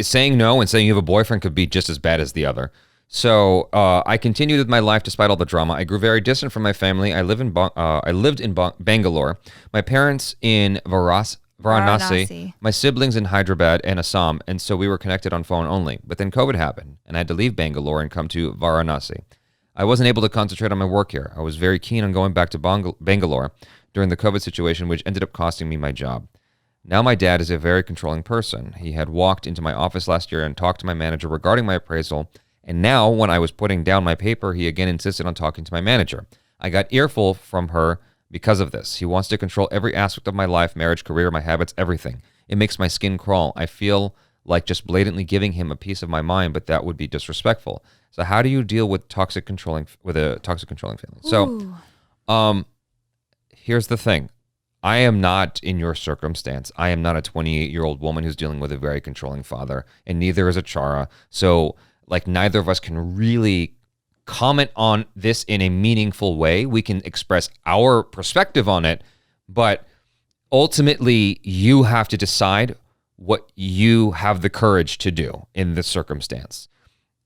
Saying no and saying you have a boyfriend could be just as bad as the other. So I continued with my life despite all the drama. I grew very distant from my family. I lived in Bangalore. My parents in Varanasi. My siblings in Hyderabad and Assam, and so we were connected on phone only. But then COVID happened, and I had to leave Bangalore and come to Varanasi. I wasn't able to concentrate on my work here. I was very keen on going back to Bangalore during the COVID situation, which ended up costing me my job. Now my dad is a very controlling person. He had walked into my office last year and talked to my manager regarding my appraisal, and now when I was putting down my paper, he again insisted on talking to my manager. I got earful from her because of this. He wants to control every aspect of my life, marriage, career, my habits, everything. It makes my skin crawl. I feel like just blatantly giving him a piece of my mind, but that would be disrespectful. So how do you deal with a toxic controlling family? Ooh. So here's the thing. I am not in your circumstance. I am not a 28-year-old woman who's dealing with a very controlling father, and neither is ACHARA. So like neither of us can really comment on this in a meaningful way. We can express our perspective on it, but ultimately you have to decide what you have the courage to do in this circumstance.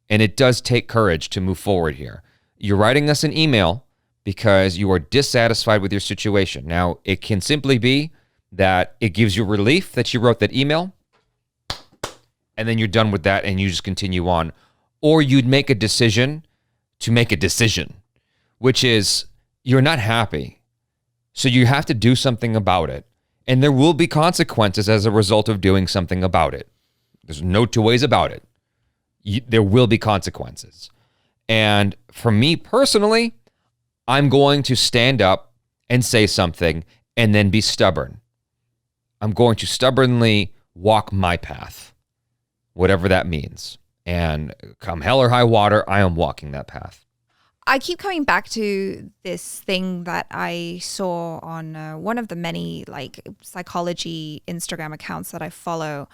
And it does take courage to move forward here. You're writing us an email because you are dissatisfied with your situation. Now, it can simply be that it gives you relief that you wrote that email, and then you're done with that and you just continue on. Or you'd make a decision to make a decision, which is you're not happy. So you have to do something about it. And there will be consequences as a result of doing something about it. There's no two ways about it. There will be consequences. And for me personally, I'm going to stand up and say something and then be stubborn. I'm going to stubbornly walk my path, whatever that means. And come hell or high water, I am walking that path. I keep coming back to this thing that I saw on one of the many like psychology Instagram accounts that I follow.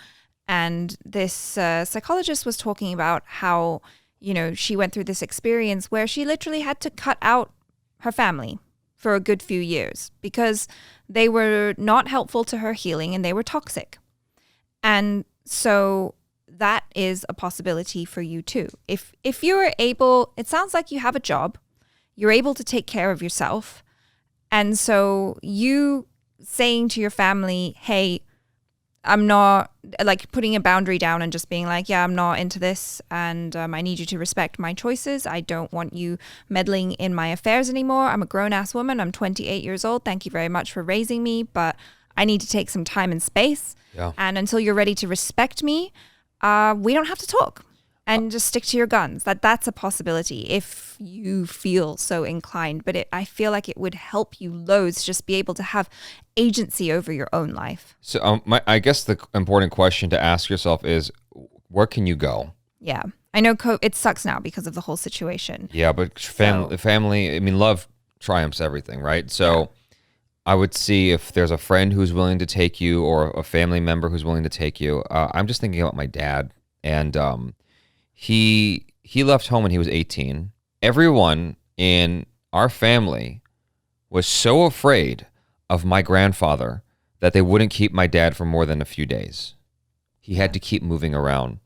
And this psychologist was talking about how, you know, she went through this experience where she literally had to cut out her family for a good few years because they were not helpful to her healing and they were toxic. And so that is a possibility for you too. If you are able, it sounds like you have a job, you're able to take care of yourself. And so you saying to your family, hey, I'm not, like putting a boundary down and just being like, yeah, I'm not into this and I need you to respect my choices. I don't want you meddling in my affairs anymore. I'm a grown-ass woman. I'm 28 years old. Thank you very much for raising me, but I need to take some time and space. Yeah. And until you're ready to respect me, we don't have to talk and just stick to your guns. That's a possibility if you feel so inclined. But I feel like it would help you loads just be able to have agency over your own life. So I guess the important question to ask yourself is, where can you go? Yeah. I know it sucks now because of the whole situation. Yeah, but family, I mean, love triumphs everything, right? So yeah. I would see if there's a friend who's willing to take you or a family member who's willing to take you. I'm just thinking about my dad, and he left home when he was 18. Everyone in our family was so afraid of my grandfather that they wouldn't keep my dad for more than a few days. He had to keep moving around.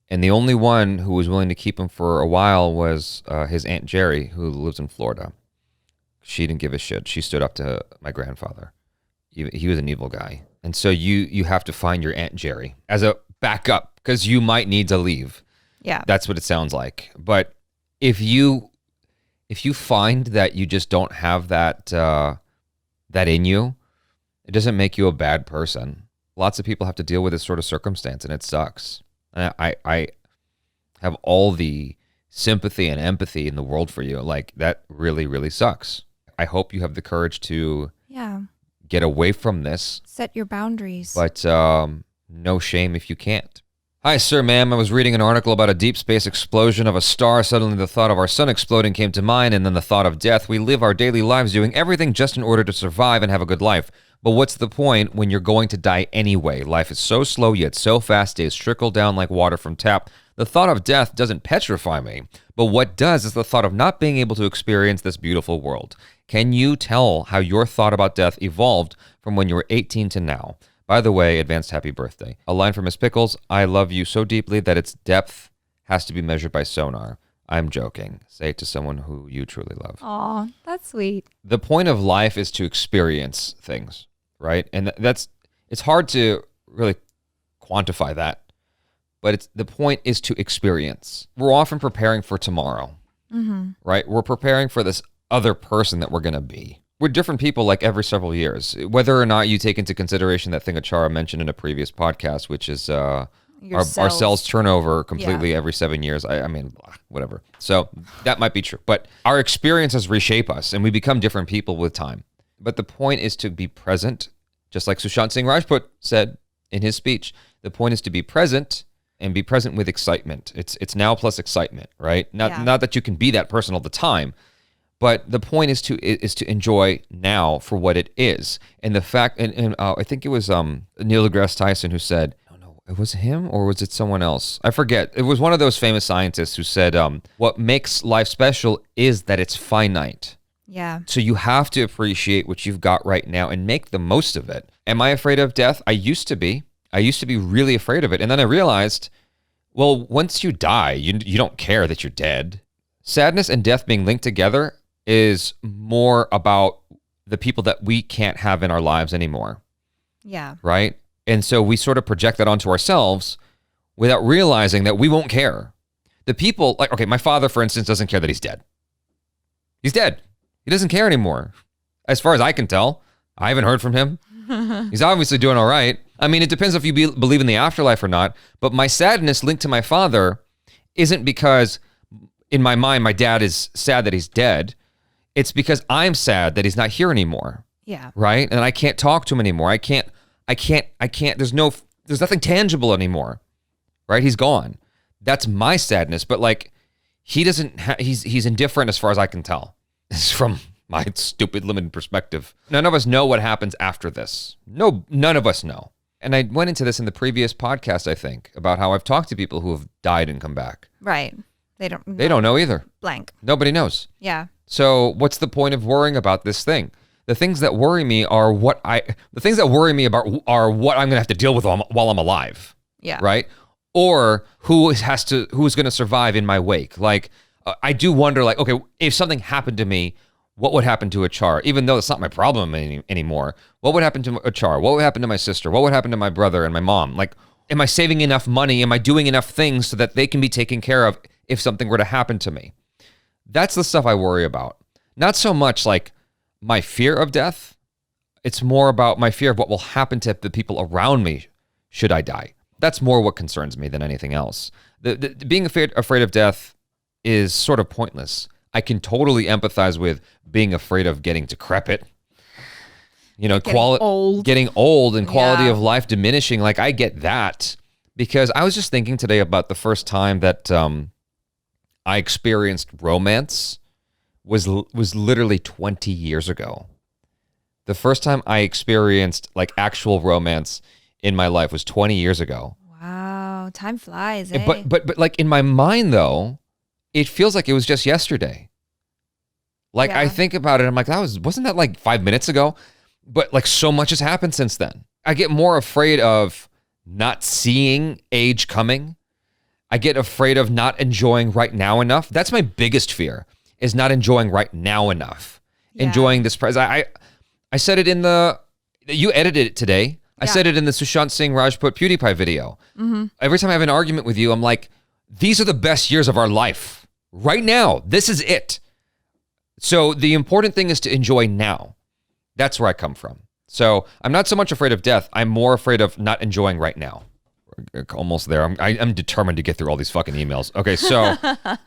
And the only one who was willing to keep him for a while was his Aunt Jerry, who lives in Florida. She didn't give a shit. She stood up to my grandfather. He was an evil guy. And so you have to find your Aunt Jerry as a backup because you might need to leave. Yeah. That's what it sounds like. But if you find that you just don't have that in you, it doesn't make you a bad person. Lots of people have to deal with this sort of circumstance, and it sucks. And I have all the sympathy and empathy in the world for you. Like, that really, really sucks. I hope you have the courage to get away from this. Set your boundaries. But no shame if you can't. Hi, sir, ma'am. I was reading an article about a deep space explosion of a star. Suddenly the thought of our sun exploding came to mind, and then the thought of death. We live our daily lives doing everything just in order to survive and have a good life. But what's the point when you're going to die anyway? Life is so slow yet so fast. Days trickle down like water from tap. The thought of death doesn't petrify me, but what does is the thought of not being able to experience this beautiful world. Can you tell how your thought about death evolved from when you were 18 to now? By the way, advanced happy birthday. A line from Miss Pickles: I love you so deeply that its depth has to be measured by sonar. I'm joking. Say it to someone who you truly love. Aw, that's sweet. The point of life is to experience things, right? And it's hard to really quantify that. But the point is to experience. We're often preparing for tomorrow, right? We're preparing for this other person that we're going to be. We're different people like every several years. Whether or not you take into consideration that thing ACHARA mentioned in a previous podcast, which is our cells turnover completely every 7 years. I mean, whatever. So that might be true. But our experiences reshape us, and we become different people with time. But the point is to be present, just like Sushant Singh Rajput said in his speech. The point is to be present, and be present with excitement. It's now plus excitement, right? Not that you can be that person all the time, but the point is to enjoy now for what it is. And the fact, and I think it was Neil deGrasse Tyson who said, no, it was him or was it someone else? I forget. It was one of those famous scientists who said, what makes life special is that it's finite. Yeah. So you have to appreciate what you've got right now and make the most of it. Am I afraid of death? I used to be really afraid of it. And then I realized, well, once you die, you don't care that you're dead. Sadness and death being linked together is more about the people that we can't have in our lives anymore. Yeah. Right? And so we sort of project that onto ourselves without realizing that we won't care. The people, like, okay, my father, for instance, doesn't care that he's dead. He's dead. He doesn't care anymore. As far as I can tell, I haven't heard from him. He's obviously doing all right. I mean, it depends if you believe in the afterlife or not, but my sadness linked to my father isn't because in my mind, my dad is sad that he's dead. It's because I'm sad that he's not here anymore. Yeah. Right? And I can't talk to him anymore. I can't, there's nothing tangible anymore. Right? He's gone. That's my sadness. But like, he doesn't, he's indifferent as far as I can tell. It's from my stupid limited perspective. None of us know what happens after this. No, none of us know. And I went into this in the previous podcast, I think, about how I've talked to people who have died and come back. Right. They don't know either. Blank. Nobody knows. Yeah. So what's the point of worrying about this thing? The things that worry me are what I'm going to have to deal with while I'm alive. Yeah. Right? Or who's going to survive in my wake? Like, I do wonder, like, okay, if something happened to me, what would happen to ACHARA? Even though it's not my problem anymore, what would happen to ACHARA? What would happen to my sister? What would happen to my brother and my mom? Like, am I saving enough money? Am I doing enough things so that they can be taken care of if something were to happen to me? That's the stuff I worry about. Not so much like my fear of death. It's more about my fear of what will happen to the people around me should I die. That's more what concerns me than anything else. Being afraid of death is sort of pointless. I can totally empathize with being afraid of getting decrepit, getting old and quality of life diminishing. Like, I get that, because I was just thinking today about the first time that I experienced romance was literally 20 years ago. The first time I experienced like actual romance in my life was 20 years ago. Wow, time flies, eh? But like in my mind though, it feels like it was just yesterday. Like, I think about it, I'm like, wasn't that like 5 minutes ago? But like, so much has happened since then. I get more afraid of not seeing age coming. I get afraid of not enjoying right now enough. That's my biggest fear, is not enjoying right now enough. Yeah. Enjoying this present. I said it you edited it today. I said it in the Sushant Singh Rajput PewDiePie video. Mm-hmm. Every time I have an argument with you, I'm like, these are the best years of our life. Right now, this is it. So the important thing is to enjoy now. That's where I come from. So I'm not so much afraid of death. I'm more afraid of not enjoying right now. We're almost there. I'm determined to get through all these fucking emails. Okay, so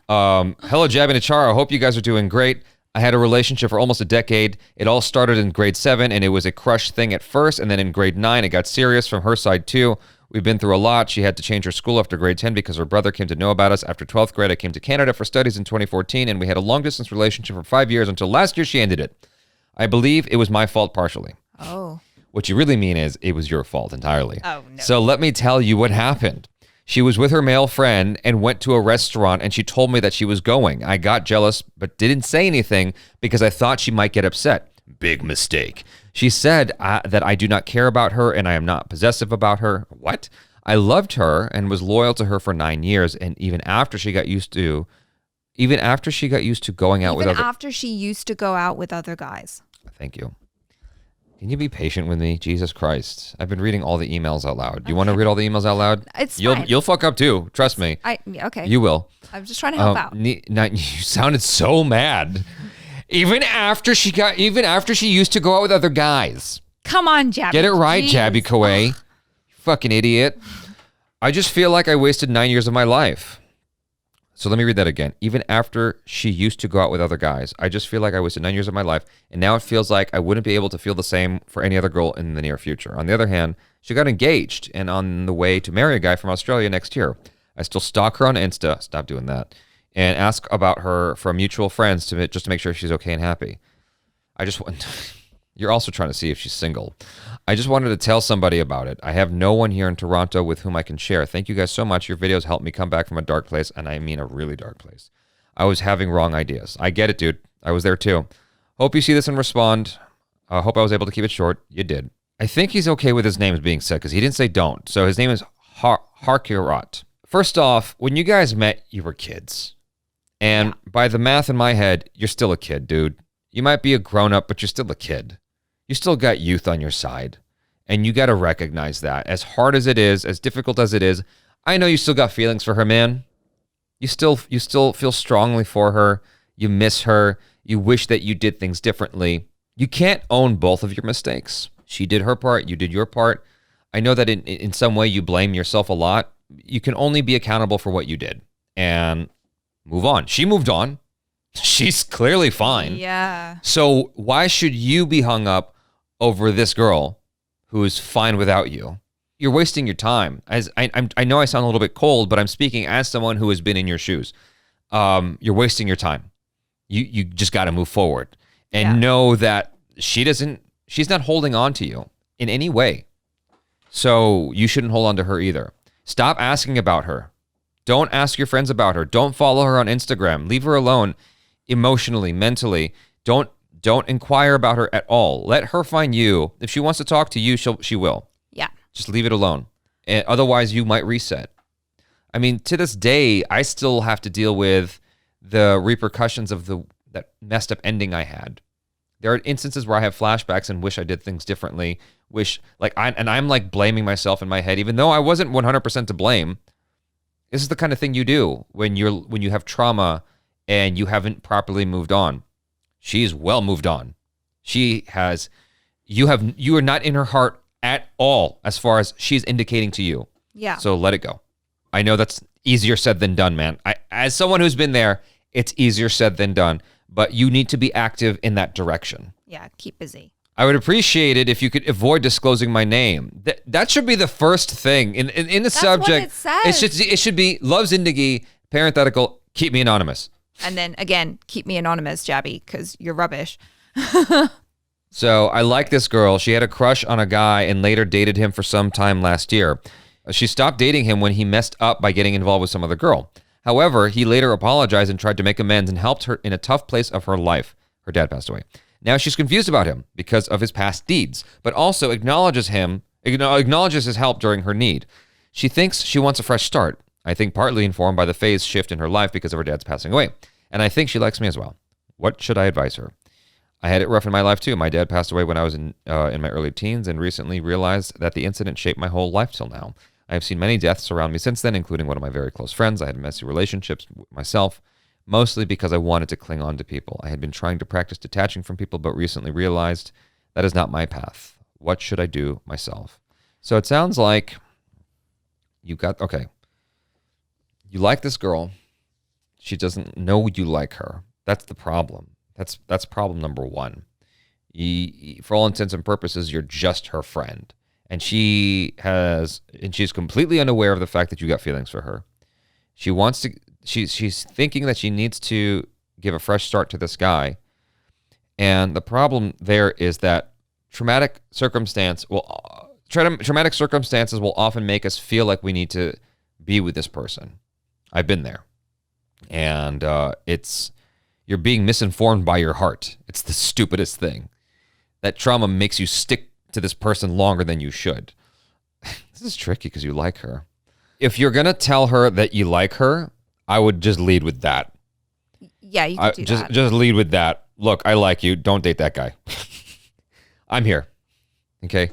hello, Jaby and ACHARA. I hope you guys are doing great. I had a relationship for almost a decade. It all started in grade 7, and it was a crush thing at first, and then in grade 9, it got serious from her side too. We've been through a lot. She had to change her school after grade 10 because her brother came to know about us. After 12th grade, I came to Canada for studies in 2014, and we had a long-distance relationship for 5 years until last year she ended it. I believe it was my fault partially. Oh. What you really mean is it was your fault entirely. Oh, no. So let me tell you what happened. She was with her male friend and went to a restaurant, and she told me that she was going. I got jealous but didn't say anything because I thought she might get upset. Big mistake. She said that I do not care about her and I am not possessive about her. What? I loved her and was loyal to her for 9 years, and even after she got used to going out with other... Even after she used to go out with other guys. Thank you. Can you be patient with me? Jesus Christ. I've been reading all the emails out loud. Do you want to read all the emails out loud? Fine. You'll fuck up too. Trust me. Okay. You will. I'm just trying to help out. You sounded so mad. Even after she used to go out with other guys. Come on, Jaby. Get it right, Jaby KOAY. Fucking idiot. I just feel like I wasted 9 years of my life. So let me read that again. Even after she used to go out with other guys, I just feel like I wasted 9 years of my life, and now it feels like I wouldn't be able to feel the same for any other girl in the near future. On the other hand, she got engaged and on the way to marry a guy from Australia next year. I still stalk her on Insta, stop doing that, and ask about her from mutual friends just to make sure she's okay and happy. You're also trying to see if she's single. I just wanted to tell somebody about it. I have no one here in Toronto with whom I can share. Thank you guys so much. Your videos helped me come back from a dark place, and I mean a really dark place. I was having wrong ideas. I get it, dude. I was there too. Hope you see this and respond. Hope I was able to keep it short. You did. I think he's okay with his names being said because he didn't say don't. So his name is Harkirat. First off, when you guys met, you were kids. And by the math in my head, you're still a kid, dude. You might be a grown-up, but you're still a kid. You still got youth on your side, and you got to recognize that. As hard as it is, as difficult as it is, I know you still got feelings for her, man. You still feel strongly for her. You miss her. You wish that you did things differently. You can't own both of your mistakes. She did her part. You did your part. I know that in some way you blame yourself a lot. You can only be accountable for what you did and move on. She moved on. She's clearly fine. Yeah. So why should you be hung up over this girl who is fine without you? you're wasting your time. As I know I sound a little bit cold, but I'm speaking as someone who has been in your shoes. You're wasting your time. You just got to move forward and know that she's not holding on to you in any way. So you shouldn't hold on to her either. Stop asking about her. Don't ask your friends about her. Don't follow her on Instagram. Leave her alone emotionally, mentally. Don't inquire about her at all. Let her find you. If she wants to talk to you, she will. Yeah. Just leave it alone. And otherwise, you might reset. I mean, to this day, I still have to deal with the repercussions of that messed up ending I had. There are instances where I have flashbacks and wish I did things differently. I'm like blaming myself in my head, even though I wasn't 100% to blame. This is the kind of thing you do when you have trauma and you haven't properly moved on. She's well moved on. You are not in her heart at all as far as she's indicating to you. Yeah. So let it go. I know that's easier said than done, man. As someone who's been there, it's easier said than done. But you need to be active in that direction. Yeah, keep busy. I would appreciate it if you could avoid disclosing my name. That should be the first thing in the That's subject. What it says. It should be love Zindagi, parenthetical, keep me anonymous. And then again, keep me anonymous, Jaby, because you're rubbish. So I like this girl. She had a crush on a guy and later dated him for some time last year. She stopped dating him when he messed up by getting involved with some other girl. However, he later apologized and tried to make amends and helped her in a tough place of her life. Her dad passed away. Now she's confused about him because of his past deeds, but also acknowledges his help during her need. She thinks she wants a fresh start. I think partly informed by the phase shift in her life because of her dad's passing away. And I think she likes me as well. What should I advise her? I had it rough in my life too. My dad passed away when I was in my early teens and recently realized that the incident shaped my whole life till now. I have seen many deaths around me since then, including one of my very close friends. I had messy relationships with myself, mostly because I wanted to cling on to people. I had been trying to practice detaching from people, but recently realized that is not my path. What should I do myself? So it sounds like you like this girl. She doesn't know you like her. That's the problem. That's problem number one. For all intents and purposes, you're just her friend. And she's completely unaware of the fact that you got feelings for her. She's thinking that she needs to give a fresh start to this guy. And the problem there is that traumatic circumstances will often make us feel like we need to be with this person. I've been there. And you're being misinformed by your heart. It's the stupidest thing. That trauma makes you stick to this person longer than you should. This is tricky because you like her. If you're going to tell her that you like her, I would just lead with that. Yeah, you could do that. Just lead with that. Look, I like you. Don't date that guy. I'm here. Okay?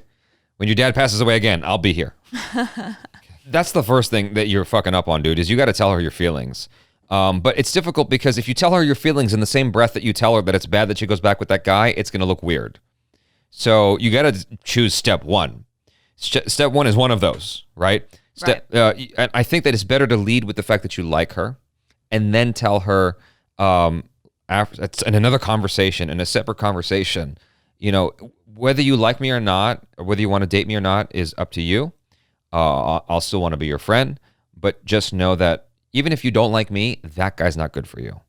When your dad passes away again, I'll be here. That's the first thing that you're fucking up on, dude, is you got to tell her your feelings. But it's difficult because if you tell her your feelings in the same breath that you tell her that it's bad that she goes back with that guy, it's going to look weird. So you got to choose step one. Step one is one of those, right? I think that it's better to lead with the fact that you like her and then tell her in another conversation, in a separate conversation, whether you like me or not, or whether you want to date me or not is up to you. I'll still want to be your friend, but just know that even if you don't like me, that guy's not good for you.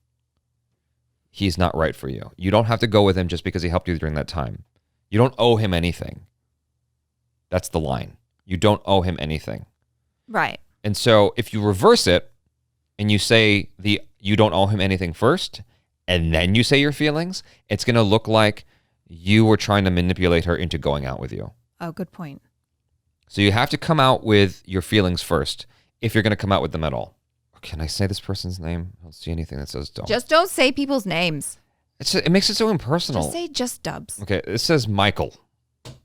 He's not right for you. You don't have to go with him just because he helped you during that time. You don't owe him anything. That's the line. You don't owe him anything. Right. And so if you reverse it and you say you don't owe him anything first, and then you say your feelings, it's going to look like you were trying to manipulate her into going out with you. Oh, good point. So you have to come out with your feelings first if you're going to come out with them at all. Can I say this person's name? I don't see anything that says don't. Just don't say people's names. It makes it so impersonal. Just say just Dubs. Okay, it says Michael.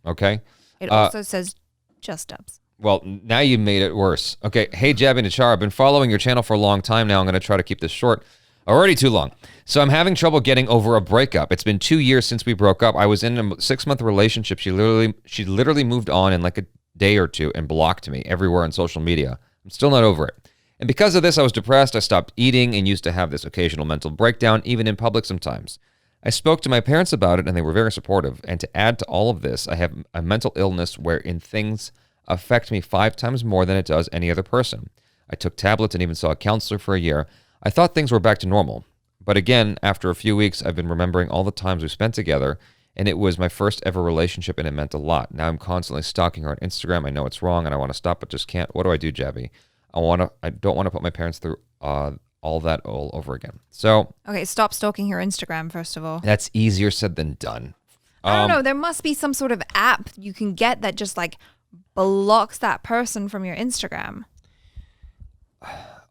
Okay? It also says just Dubs. Well, now you made it worse. Okay, hey, Jaby and ACHARA, I've been following your channel for a long time now. I'm going to try to keep this short. Already too long. So I'm having trouble getting over a breakup. It's been 2 years since we broke up. I was in a 6-month relationship. She literally moved on in like a day or two and blocked me everywhere on social media. I'm still not over it. And because of this, I was depressed. I stopped eating and used to have this occasional mental breakdown, even in public sometimes. I spoke to my parents about it, and they were very supportive. And to add to all of this, I have a mental illness wherein things affect me 5 times more than it does any other person. I took tablets and even saw a counselor for a year. I thought things were back to normal. But again, after a few weeks, I've been remembering all the times we spent together, and it was my first ever relationship, and it meant a lot. Now I'm constantly stalking her on Instagram. I know it's wrong, and I want to stop, but just can't. What do I do, Jaby? I don't want to put my parents through all that all over again. So okay, stop stalking her Instagram, first of all. That's easier said than done. I don't know. There must be some sort of app you can get that just like blocks that person from your Instagram.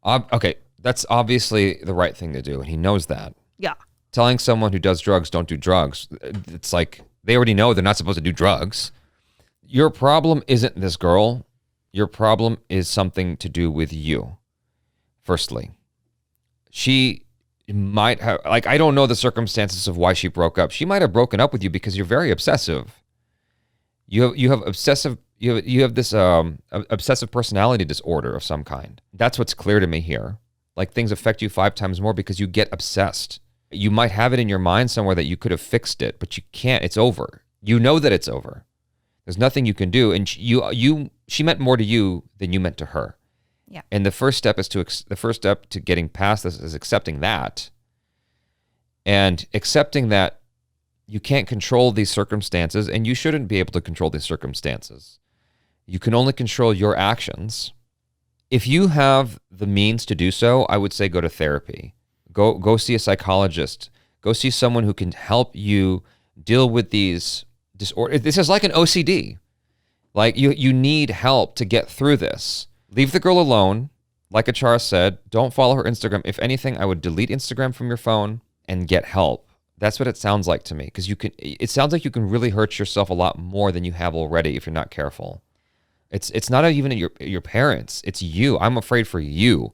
Okay, that's obviously the right thing to do, and he knows that. Yeah. Telling someone who does drugs, don't do drugs, it's like they already know they're not supposed to do drugs. Your problem isn't this girl. Your problem is something to do with you. Firstly, she might have, like, I don't know the circumstances of why she broke up. She might have broken up with you because you're very obsessive. You have this obsessive personality disorder of some kind. That's what's clear to me here. Like, things affect you 5 times more because you get obsessed. You might have it in your mind somewhere that you could have fixed it, but you can't. It's over. You know that it's over. There's nothing you can do, and she meant more to you than you meant to her. Yeah. And the first step to getting past this is accepting that, and accepting that you can't control these circumstances, and you shouldn't be able to control these circumstances. You can only control your actions. If you have the means to do so, I would say go to therapy. Go see a psychologist. Go see someone who can help you deal with these disorders. This is like an OCD. Like, you need help to get through this. Leave the girl alone. Like ACHARA said, don't follow her Instagram. If anything, I would delete Instagram from your phone and get help. That's what it sounds like to me, because it sounds like you can really hurt yourself a lot more than you have already if you're not careful. It's not even your parents. It's you. I'm afraid for you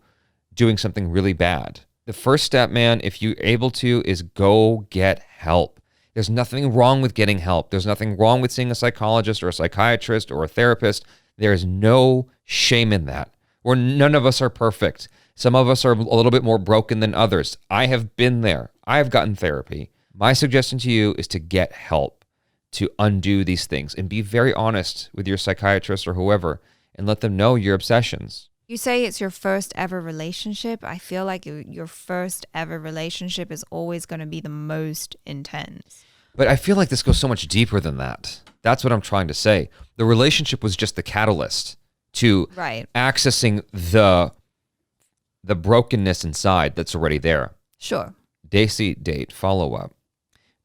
doing something really bad. The first step, man, if you're able to, is go get help. There's nothing wrong with getting help. There's nothing wrong with seeing a psychologist or a psychiatrist or a therapist. There is no shame in that. None of us are perfect. Some of us are a little bit more broken than others. I have been there. I have gotten therapy. My suggestion to you is to get help to undo these things, and be very honest with your psychiatrist or whoever, and let them know your obsessions. You say it's your first ever relationship. I feel like your first ever relationship is always going to be the most intense. But I feel like this goes so much deeper than that. That's what I'm trying to say. The relationship was just the catalyst to accessing the brokenness inside that's already there. Sure. Desi date follow-up.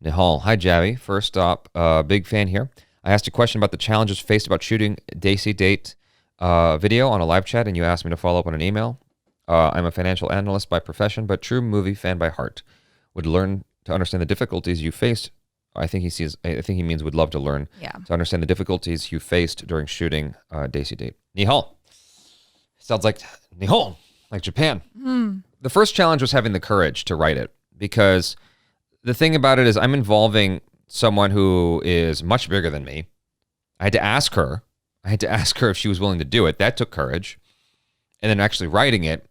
Nihal, hi Jaby. First up, big fan here. I asked a question about the challenges faced about shooting Desi date video on a live chat, and you asked me to follow up on an email. I'm a financial analyst by profession, but true movie fan by heart. Would learn to understand the difficulties you faced. I think he means would love to learn to understand the difficulties you faced during shooting Desi date. Nihal. Sounds like Nihal, like Japan. The first challenge was having the courage to write it, because the thing about it is I'm involving someone who is much bigger than me. I had to ask her if she was willing to do it. That took courage. And then actually writing it,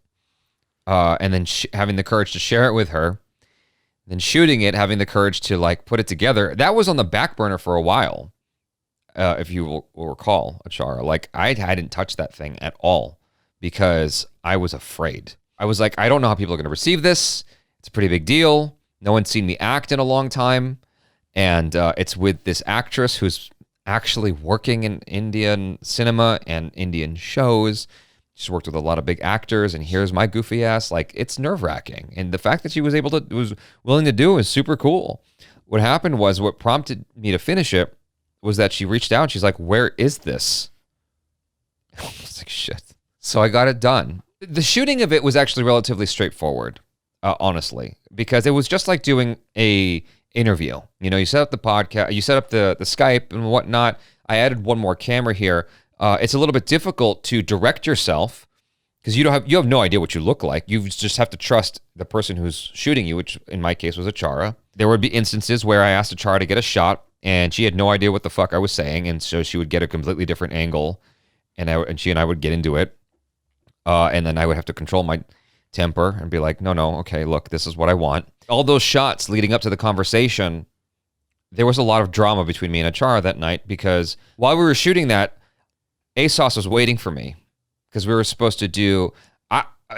and then having the courage to share it with her, then shooting it, having the courage to like put it together. That was on the back burner for a while, if you will recall, ACHARA. Like, I hadn't touched that thing at all because I was afraid. I was like, I don't know how people are going to receive this. It's a pretty big deal. No one's seen me act in a long time. And it's with this actress who's actually working in Indian cinema and Indian shows. She's worked with a lot of big actors, and here's my goofy ass. Like, it's nerve-wracking. And the fact that she was willing to do it is super cool. What happened was, what prompted me to finish it was that she reached out. She's like, where is this? I was like, shit. So I got it done. The shooting of it was actually relatively straightforward, honestly, because it was just like doing a interview. You know, you set up the podcast, you set up the Skype and whatnot. I added one more camera here. It's a little bit difficult to direct yourself because you have no idea what you look like. You just have to trust the person who's shooting you, which in my case was ACHARA. There would be instances where I asked ACHARA to get a shot, and she had no idea what the fuck I was saying, and so she would get a completely different angle, and she and I would get into it, and then I would have to control my temper and be like, no, okay, look, this is what I want. All those shots leading up to the conversation, there was a lot of drama between me and ACHARA that night, because while we were shooting that, ASOS was waiting for me because we were supposed to do.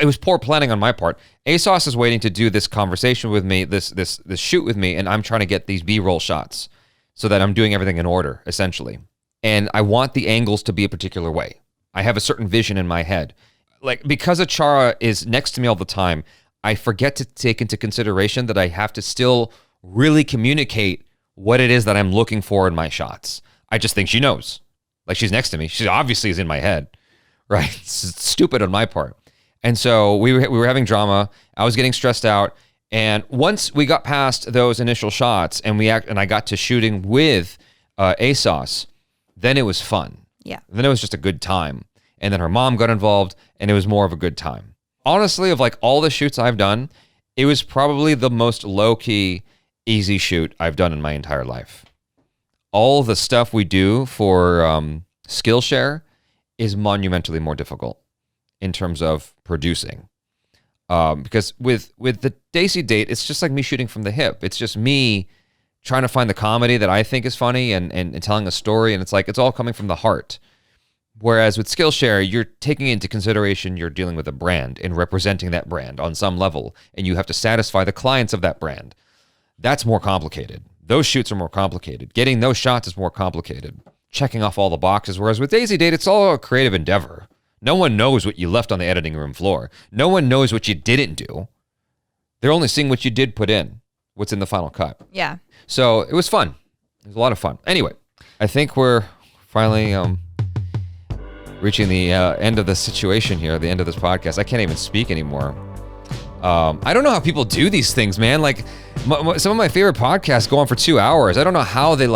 It was poor planning on my part. ASOS is waiting to do this conversation with me, this shoot with me, and I'm trying to get these B-roll shots so that I'm doing everything in order, essentially. And I want the angles to be a particular way. I have a certain vision in my head. Like, because ACHARA is next to me all the time, I forget to take into consideration that I have to still really communicate what it is that I'm looking for in my shots. I just think she knows. Like, she's next to me. She obviously is in my head, right? It's stupid on my part. And so we were having drama. I was getting stressed out. And once we got past those initial shots and I got to shooting with ASOS, then it was fun. Yeah. Then it was just a good time. And then her mom got involved and it was more of a good time. Honestly, of like all the shoots I've done, it was probably the most low-key, easy shoot I've done in my entire life. All the stuff we do for Skillshare is monumentally more difficult in terms of producing. Because with the Daisy date, it's just like me shooting from the hip. It's just me trying to find the comedy that I think is funny and telling a story, and it's like it's all coming from the heart. Whereas with Skillshare, you're taking into consideration you're dealing with a brand and representing that brand on some level, and you have to satisfy the clients of that brand. That's more complicated. Those shoots are more complicated. Getting those shots is more complicated. Checking off all the boxes. Whereas with Daisy Date, it's all a creative endeavor. No one knows what you left on the editing room floor. No one knows what you didn't do. They're only seeing what you did put in, what's in the final cut. Yeah. So it was fun. It was a lot of fun. Anyway, I think we're finally reaching the end of the situation here, the end of this podcast. I can't even speak anymore. I don't know how people do these things, man. Like some of my favorite podcasts go on for 2 hours. I don't know how they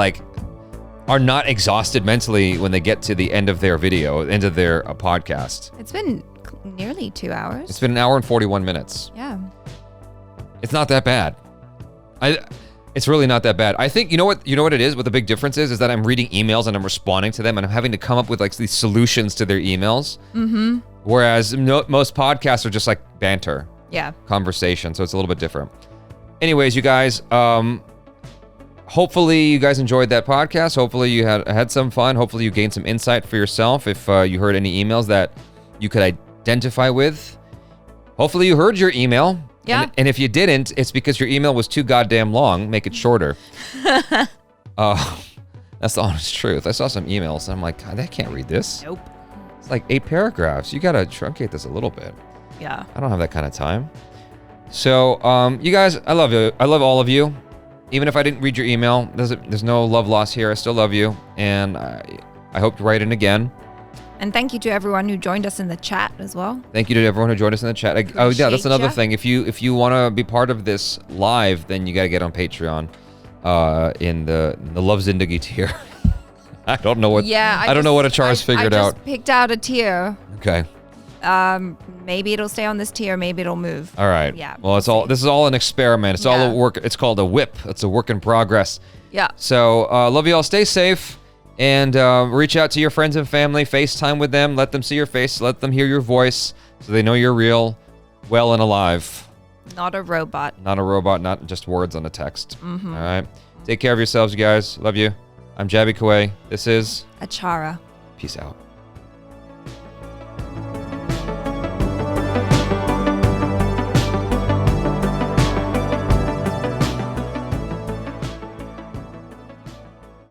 are not exhausted mentally when they get to the end of their video, end of their podcast. It's been nearly 2 hours. It's been 1 hour and 41 minutes. Yeah. It's not that bad. It's really not that bad. I think, you know what it is? What the big difference is that I'm reading emails and I'm responding to them and I'm having to come up with like these solutions to their emails. Mm-hmm. Whereas most podcasts are just like banter. Yeah. Conversation. So it's a little bit different. Anyways, you guys, hopefully you guys enjoyed that podcast. Hopefully you had some fun. Hopefully you gained some insight for yourself if you heard any emails that you could identify with. Hopefully you heard your email. Yeah. And if you didn't, it's because your email was too goddamn long. Make it shorter. That's the honest truth. I saw some emails and I'm like, God, I can't read this. Nope. It's like 8 paragraphs. You got to truncate this a little bit. Yeah. I don't have that kind of time. So, you guys, I love you. I love all of you. Even if I didn't read your email, there's no love lost here. I still love you. And I hope to write in again. And thank you to everyone who joined us in the chat as well. Thank you to everyone who joined us in the chat. Oh yeah, that's another thing. If you want to be part of this live, then you got to get on Patreon in the Love Zindagi tier. I don't know what. Yeah, I don't know what ACHARA's figured out. I just picked out a tier. Okay. Maybe it'll stay on this tier. Maybe it'll move. All right. Yeah. Well, this is all an experiment. It's all a work. It's called a whip. It's a work in progress. Yeah. So love you all. Stay safe. And reach out to your friends and family. FaceTime with them. Let them see your face. Let them hear your voice so they know you're real, well, and alive. Not a robot. Not a robot. Not just words on a text. Mm-hmm. All right. Take care of yourselves, you guys. Love you. I'm Jaby KOAY. This is ACHARA. Peace out.